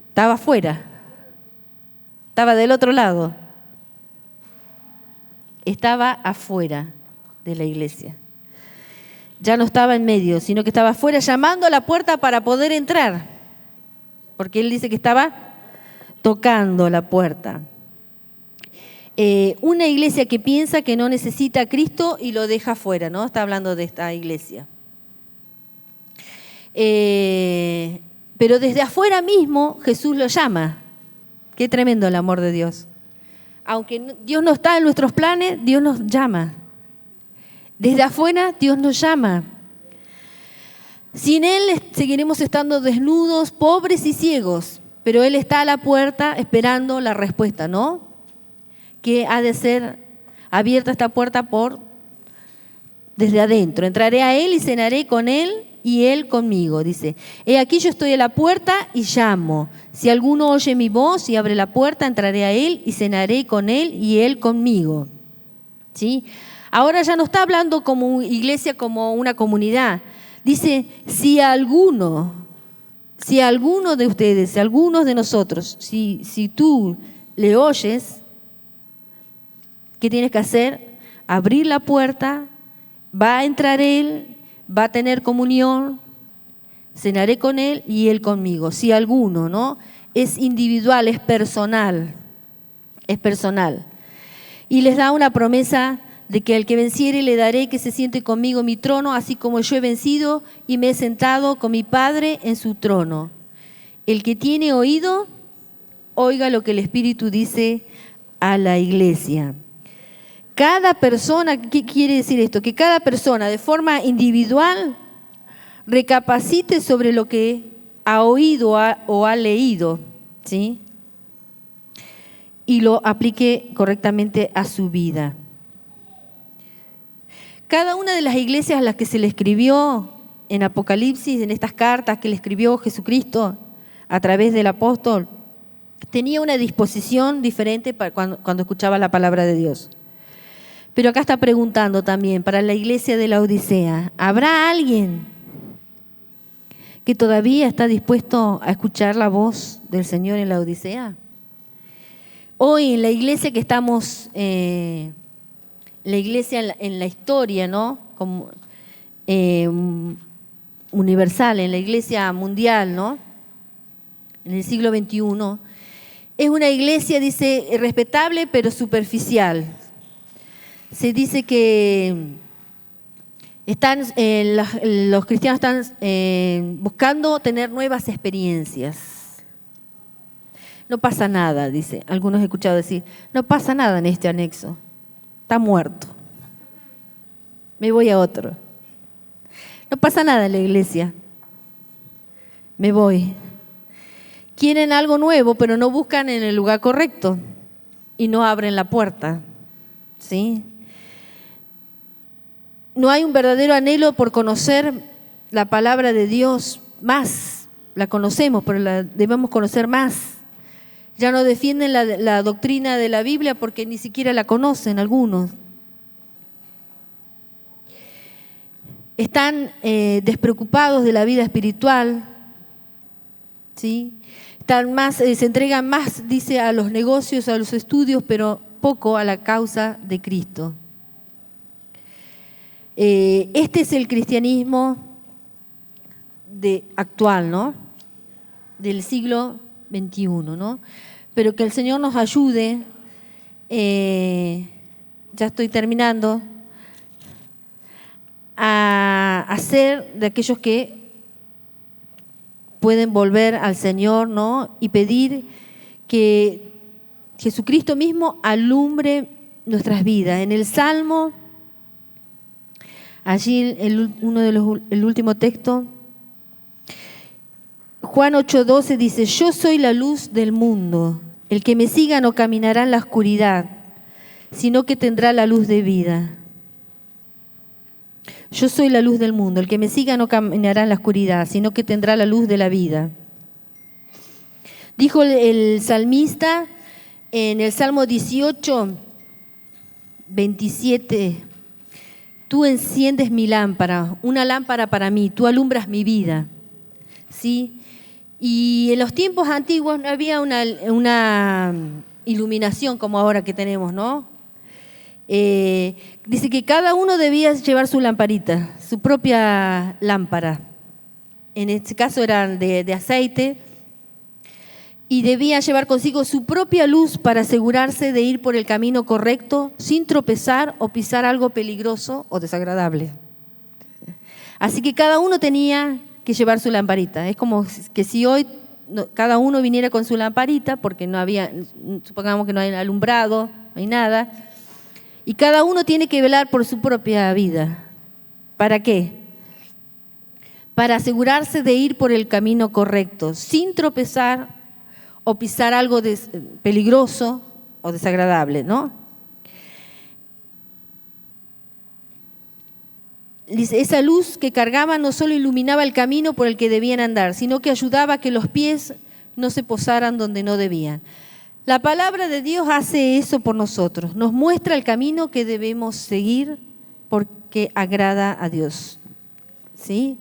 Estaba afuera. Estaba del otro lado. Estaba afuera de la iglesia. Ya no estaba en medio, sino que estaba afuera llamando a la puerta para poder entrar. Porque él dice que estaba tocando la puerta. Una iglesia que piensa que no necesita a Cristo y lo deja afuera, ¿no? Está hablando de esta iglesia. Pero desde afuera mismo Jesús lo llama. Qué tremendo el amor de Dios. Aunque Dios no está en nuestros planes, Dios nos llama. Desde afuera Dios nos llama. Sin Él seguiremos estando desnudos, pobres y ciegos, pero Él está a la puerta esperando la respuesta, ¿no? Que ha de ser abierta esta puerta desde adentro. Entraré a Él y cenaré con Él y Él conmigo, dice. He aquí yo estoy a la puerta y llamo. Si alguno oye mi voz y abre la puerta, entraré a Él y cenaré con Él y Él conmigo. ¿Sí? Ahora ya no está hablando como iglesia, como una comunidad. Dice, si alguno de ustedes, si algunos de nosotros, si tú le oyes, ¿qué tienes que hacer? Abrir la puerta, va a entrar Él, va a tener comunión, cenaré con Él y Él conmigo. Si alguno, ¿no? Es individual, es personal. Y les da una promesa de que al que venciere le daré que se siente conmigo en mi trono, así como yo he vencido y me he sentado con mi Padre en su trono. El que tiene oído, oiga lo que el Espíritu dice a la iglesia. Cada persona, ¿qué quiere decir esto? Que cada persona de forma individual recapacite sobre lo que ha oído o ha leído, ¿sí? Y lo aplique correctamente a su vida. Cada una de las iglesias a las que se le escribió en Apocalipsis, en estas cartas que le escribió Jesucristo a través del apóstol, tenía una disposición diferente cuando escuchaba la palabra de Dios. Pero acá está preguntando también para la iglesia de la Odisea, ¿habrá alguien que todavía está dispuesto a escuchar la voz del Señor en la Odisea? Hoy en la iglesia que estamos, la iglesia en la historia, ¿no? Como, universal, en la iglesia mundial, ¿no? En el siglo XXI, es una iglesia, dice, respetable pero superficial. Se dice que los cristianos están buscando tener nuevas experiencias. No pasa nada, dice. Algunos he escuchado decir, no pasa nada en este anexo. Está muerto. Me voy a otro. No pasa nada en la iglesia. Me voy. Quieren algo nuevo, pero no buscan en el lugar correcto y no abren la puerta. ¿Sí? No hay un verdadero anhelo por conocer la palabra de Dios más. La conocemos, pero la debemos conocer más. Ya no defienden la doctrina de la Biblia porque ni siquiera la conocen algunos. Están despreocupados de la vida espiritual, ¿sí? Se entregan más, dice, a los negocios, a los estudios, pero poco a la causa de Cristo. Este es el cristianismo actual, ¿no? Del siglo XXI, ¿no? Pero que el Señor nos ayude, ya estoy terminando, a ser de aquellos que pueden volver al Señor, ¿no? Y pedir que Jesucristo mismo alumbre nuestras vidas. En el Salmo, allí el último texto, Juan 8:12 dice, yo soy la luz del mundo, el que me siga no caminará en la oscuridad, sino que tendrá la luz de vida. Yo soy la luz del mundo. El que me siga no caminará en la oscuridad, sino que tendrá la luz de la vida. Dijo el salmista en el Salmo 18, 27, tú enciendes mi lámpara, una lámpara para mí, tú alumbras mi vida. ¿Sí? Y en los tiempos antiguos no había una iluminación como ahora que tenemos, ¿no? Dice que cada uno debía llevar su lamparita, su propia lámpara. En este caso eran de aceite. Y debía llevar consigo su propia luz para asegurarse de ir por el camino correcto sin tropezar o pisar algo peligroso o desagradable. Así que cada uno tenía que llevar su lamparita. Es como que si hoy cada uno viniera con su lamparita, porque no había, supongamos que no hay alumbrado, no hay nada, y cada uno tiene que velar por su propia vida. ¿Para qué? Para asegurarse de ir por el camino correcto, sin tropezar o pisar algo peligroso o desagradable, ¿no? Esa luz que cargaba no solo iluminaba el camino por el que debían andar, sino que ayudaba a que los pies no se posaran donde no debían. La palabra de Dios hace eso por nosotros, nos muestra el camino que debemos seguir porque agrada a Dios. ¿Sí?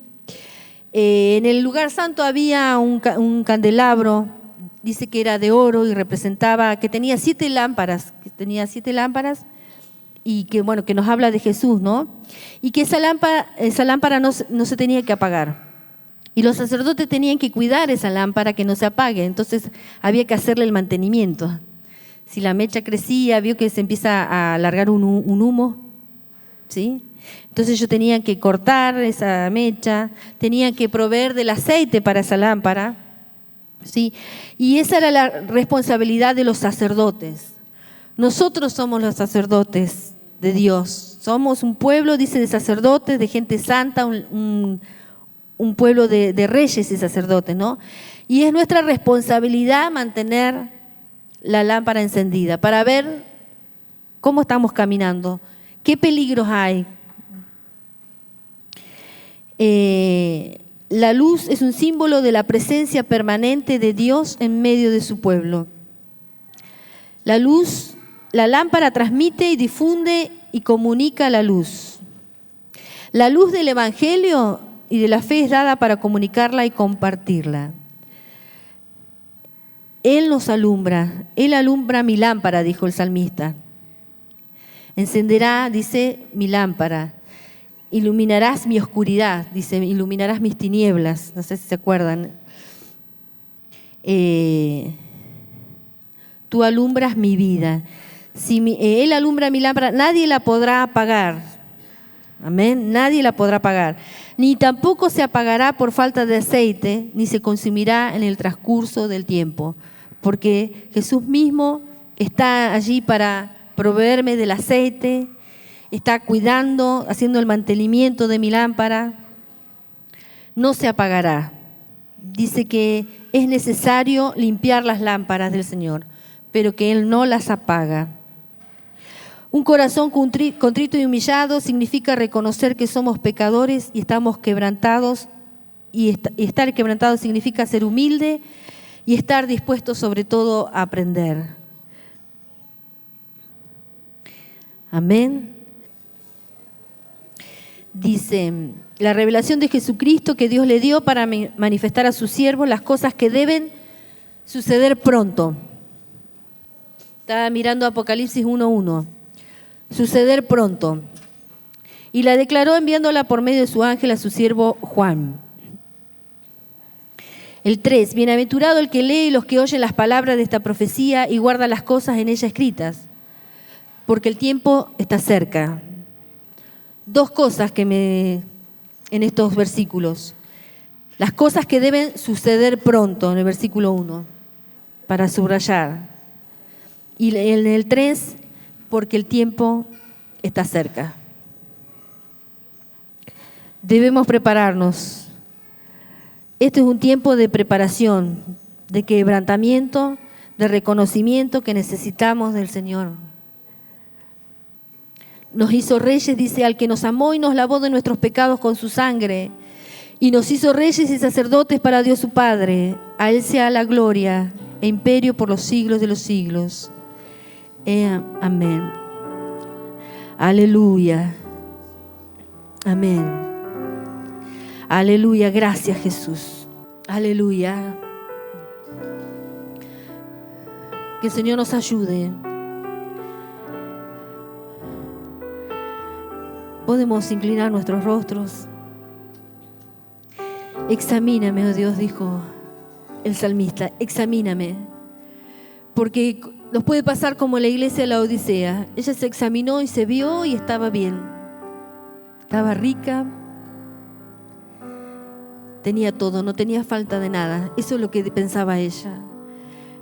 En el lugar santo había un candelabro, dice que era de oro y representaba, que tenía 7 lámparas, y que bueno, que nos habla de Jesús, ¿no? Y que esa lámpara no se tenía que apagar. Y los sacerdotes tenían que cuidar esa lámpara que no se apague, entonces había que hacerle el mantenimiento. Si la mecha crecía, vio que se empieza a alargar un humo, ¿sí? Entonces ellos tenían que cortar esa mecha, tenían que proveer del aceite para esa lámpara, ¿sí? Y esa era la responsabilidad de los sacerdotes. Nosotros somos los sacerdotes de Dios. Somos un pueblo, dice, de sacerdotes, de gente santa, un pueblo de reyes y sacerdotes, ¿no? Y es nuestra responsabilidad mantener la lámpara encendida para ver cómo estamos caminando, qué peligros hay. La luz es un símbolo de la presencia permanente de Dios en medio de su pueblo. La lámpara transmite y difunde y comunica la luz. La luz del Evangelio y de la fe es dada para comunicarla y compartirla. Él nos alumbra, Él alumbra mi lámpara, dijo el salmista. Encenderá, dice, mi lámpara. Iluminarás mi oscuridad, dice, iluminarás mis tinieblas. No sé si se acuerdan. Tú alumbras mi vida. Si Él alumbra mi lámpara, nadie la podrá apagar. Amén. Nadie la podrá apagar. Ni tampoco se apagará por falta de aceite, ni se consumirá en el transcurso del tiempo. Porque Jesús mismo está allí para proveerme del aceite, está cuidando, haciendo el mantenimiento de mi lámpara. No se apagará. Dice que es necesario limpiar las lámparas del Señor, pero que Él no las apaga. Un corazón contrito y humillado significa reconocer que somos pecadores y estamos quebrantados, y estar quebrantado significa ser humilde y estar dispuesto sobre todo a aprender. Amén. Dice, la revelación de Jesucristo que Dios le dio para manifestar a sus siervos las cosas que deben suceder pronto. Estaba mirando Apocalipsis 1:1. Suceder pronto. Y la declaró enviándola por medio de su ángel a su siervo Juan. El 3. Bienaventurado el que lee y los que oyen las palabras de esta profecía y guarda las cosas en ella escritas, porque el tiempo está cerca. 2 cosas en estos versículos. Las cosas que deben suceder pronto, en el versículo 1, para subrayar. Y en el 3, porque el tiempo está cerca. Debemos prepararnos. Este es un tiempo de preparación, de quebrantamiento, de reconocimiento que necesitamos del Señor. Nos hizo reyes, dice, al que nos amó y nos lavó de nuestros pecados con su sangre. Y nos hizo reyes y sacerdotes para Dios su Padre. A Él sea la gloria e imperio por los siglos de los siglos. Amén. Aleluya. Amén. Aleluya. Gracias, Jesús. Aleluya. Que el Señor nos ayude. Podemos inclinar nuestros rostros. Examíname, oh Dios, dijo el salmista, examíname. Porque nos puede pasar como la iglesia de la Odisea. Ella se examinó y se vio y estaba bien. Estaba rica. Tenía todo, no tenía falta de nada. Eso es lo que pensaba ella.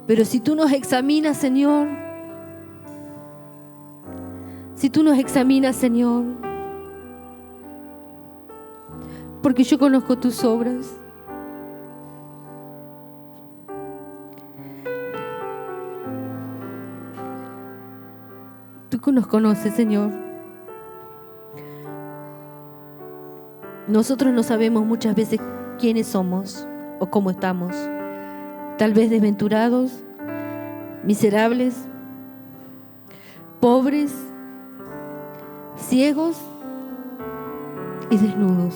Pero si tú nos examinas, Señor, si tú nos examinas, Señor, porque yo conozco tus obras. Tú nos conoces, Señor. Nosotros no sabemos muchas veces quiénes somos o cómo estamos. Tal vez desventurados, miserables, pobres, ciegos y desnudos.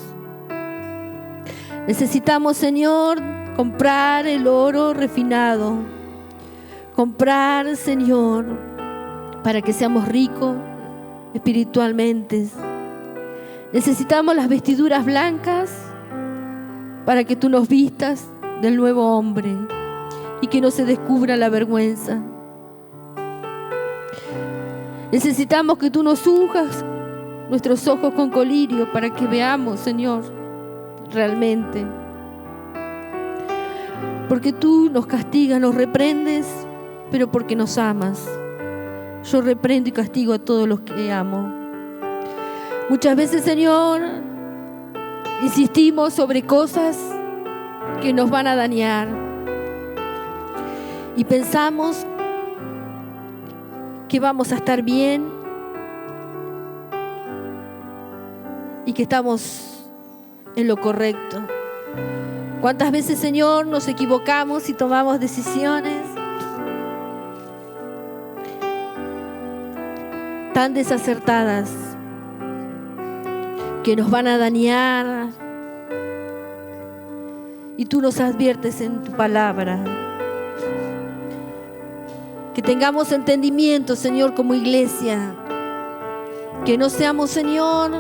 Necesitamos, Señor, comprar el oro refinado. Comprar, Señor, para que seamos ricos espiritualmente. Necesitamos las vestiduras blancas para que tú nos vistas del nuevo hombre y que no se descubra la vergüenza. Necesitamos que tú nos unjas nuestros ojos con colirio para que veamos, Señor, realmente. Porque tú nos castigas, nos reprendes, pero porque nos amas. Yo reprendo y castigo a todos los que amo. Muchas veces, Señor, insistimos sobre cosas que nos van a dañar y pensamos que vamos a estar bien y que estamos en lo correcto. ¿Cuántas veces, Señor, nos equivocamos y tomamos decisiones tan desacertadas que nos van a dañar? Y tú nos adviertes en tu palabra. Que tengamos entendimiento, Señor, como iglesia. Que no seamos, Señor,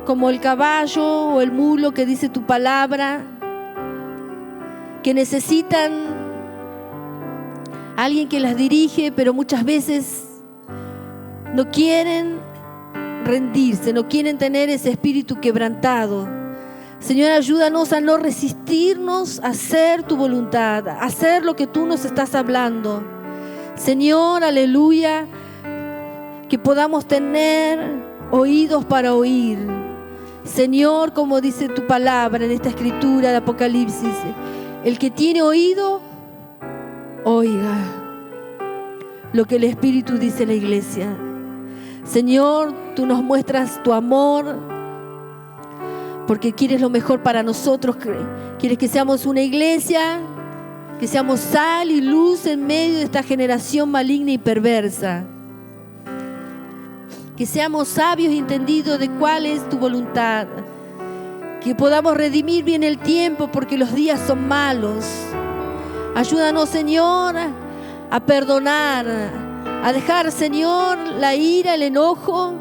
como el caballo o el mulo que dice tu palabra, que necesitan a alguien que las dirige, pero muchas veces no quieren rendirse, no quieren tener ese espíritu quebrantado. Señor, ayúdanos a no resistirnos a hacer tu voluntad, a hacer lo que tú nos estás hablando. Señor, aleluya, que podamos tener oídos para oír. Señor, como dice tu palabra en esta escritura de Apocalipsis, el que tiene oído, oiga lo que el Espíritu dice a la iglesia. Señor, tú nos muestras tu amor porque quieres lo mejor para nosotros. Quieres que seamos una iglesia, que seamos sal y luz en medio de esta generación maligna y perversa. Que seamos sabios y entendidos de cuál es tu voluntad. Que podamos redimir bien el tiempo porque los días son malos. Ayúdanos, Señor, a perdonar, a dejar, Señor, la ira, el enojo.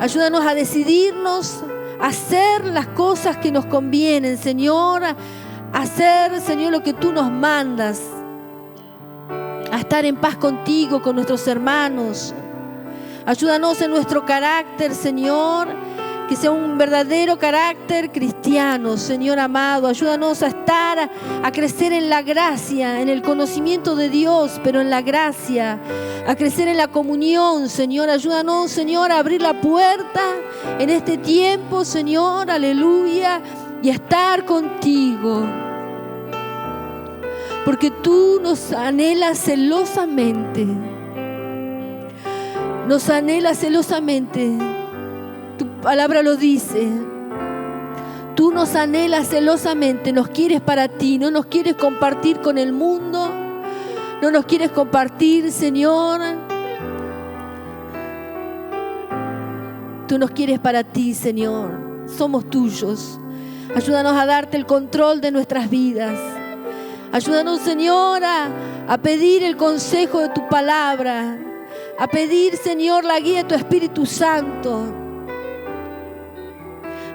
Ayúdanos a decidirnos a hacer las cosas que nos convienen, Señor. A hacer, Señor, lo que tú nos mandas. A estar en paz contigo, con nuestros hermanos. Ayúdanos en nuestro carácter, Señor, que sea un verdadero carácter cristiano, Señor amado. Ayúdanos a estar, a crecer en la gracia, en el conocimiento de Dios, pero en la gracia, a crecer en la comunión, Señor. Ayúdanos, Señor, a abrir la puerta en este tiempo, Señor, aleluya, y a estar contigo. Porque tú nos anhelas celosamente. nos anhela celosamente. Tu palabra lo dice. Tú nos anhelas celosamente, nos quieres para ti, no nos quieres compartir con el mundo, no nos quieres compartir, Señor. Tú nos quieres para ti, Señor. Somos tuyos. Ayúdanos a darte el control de nuestras vidas. Ayúdanos, Señor, a pedir el consejo de tu palabra, a pedir, Señor, la guía de tu Espíritu Santo.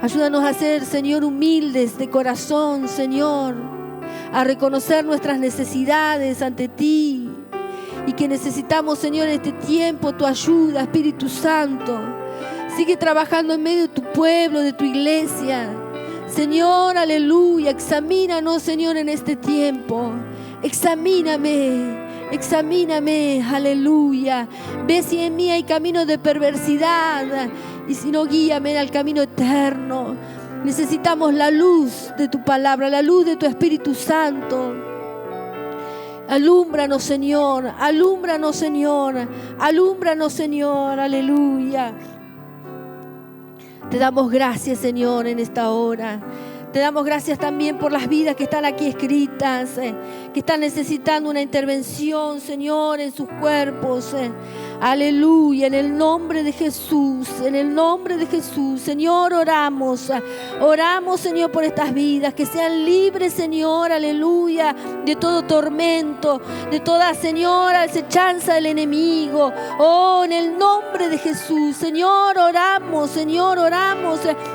Ayúdanos a ser, Señor, humildes de corazón, Señor, a reconocer nuestras necesidades ante ti y que necesitamos, Señor, en este tiempo tu ayuda, Espíritu Santo. Sigue trabajando en medio de tu pueblo, de tu iglesia. Señor, aleluya, examínanos, Señor, en este tiempo. Examíname, aleluya. Ve si en mí hay camino de perversidad y si no, guíame al camino eterno. Necesitamos la luz de tu palabra, la luz de tu Espíritu Santo. Alúmbranos, Señor, alúmbranos, Señor, alúmbranos, Señor, aleluya. Te damos gracias, Señor, en esta hora. Te damos gracias también por las vidas que están aquí escritas, que están necesitando una intervención, Señor, en sus cuerpos. Aleluya, en el nombre de Jesús, en el nombre de Jesús. Señor, oramos, Señor, por estas vidas, que sean libres, Señor, aleluya, de todo tormento, de toda, Señor, acechanza del enemigo. Oh, en el nombre de Jesús, Señor, oramos,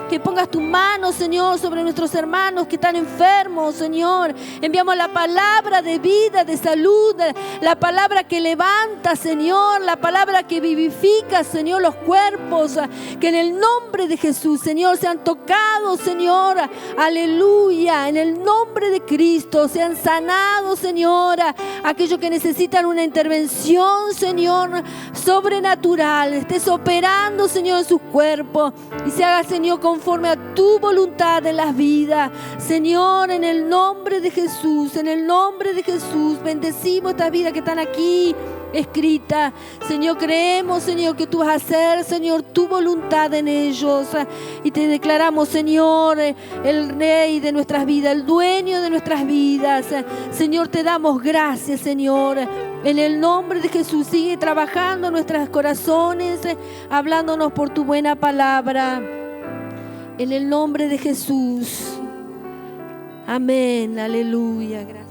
que pongas tu mano, Señor, sobre nuestros hermanos que están enfermos, Señor. Enviamos la palabra de vida, de salud, la palabra que levanta, Señor, la palabra que vivifica, Señor, los cuerpos, que en el nombre de Jesús, Señor, sean tocados, Señor, aleluya, en el nombre de Cristo, sean sanados, Señor, aquellos que necesitan una intervención, Señor, sobrenatural, estés operando, Señor, en sus cuerpos y se haga, Señor, conforme a tu voluntad en las vidas, Señor, en el nombre de Jesús, en el nombre de Jesús, bendecimos estas vidas que están aquí escrita. Señor, creemos, Señor, que tú vas a hacer, Señor, tu voluntad en ellos. Y te declaramos, Señor, el Rey de nuestras vidas, el dueño de nuestras vidas. Señor, te damos gracias, Señor. En el nombre de Jesús, sigue trabajando en nuestros corazones, hablándonos por tu buena palabra. En el nombre de Jesús. Amén. Aleluya. Gracias.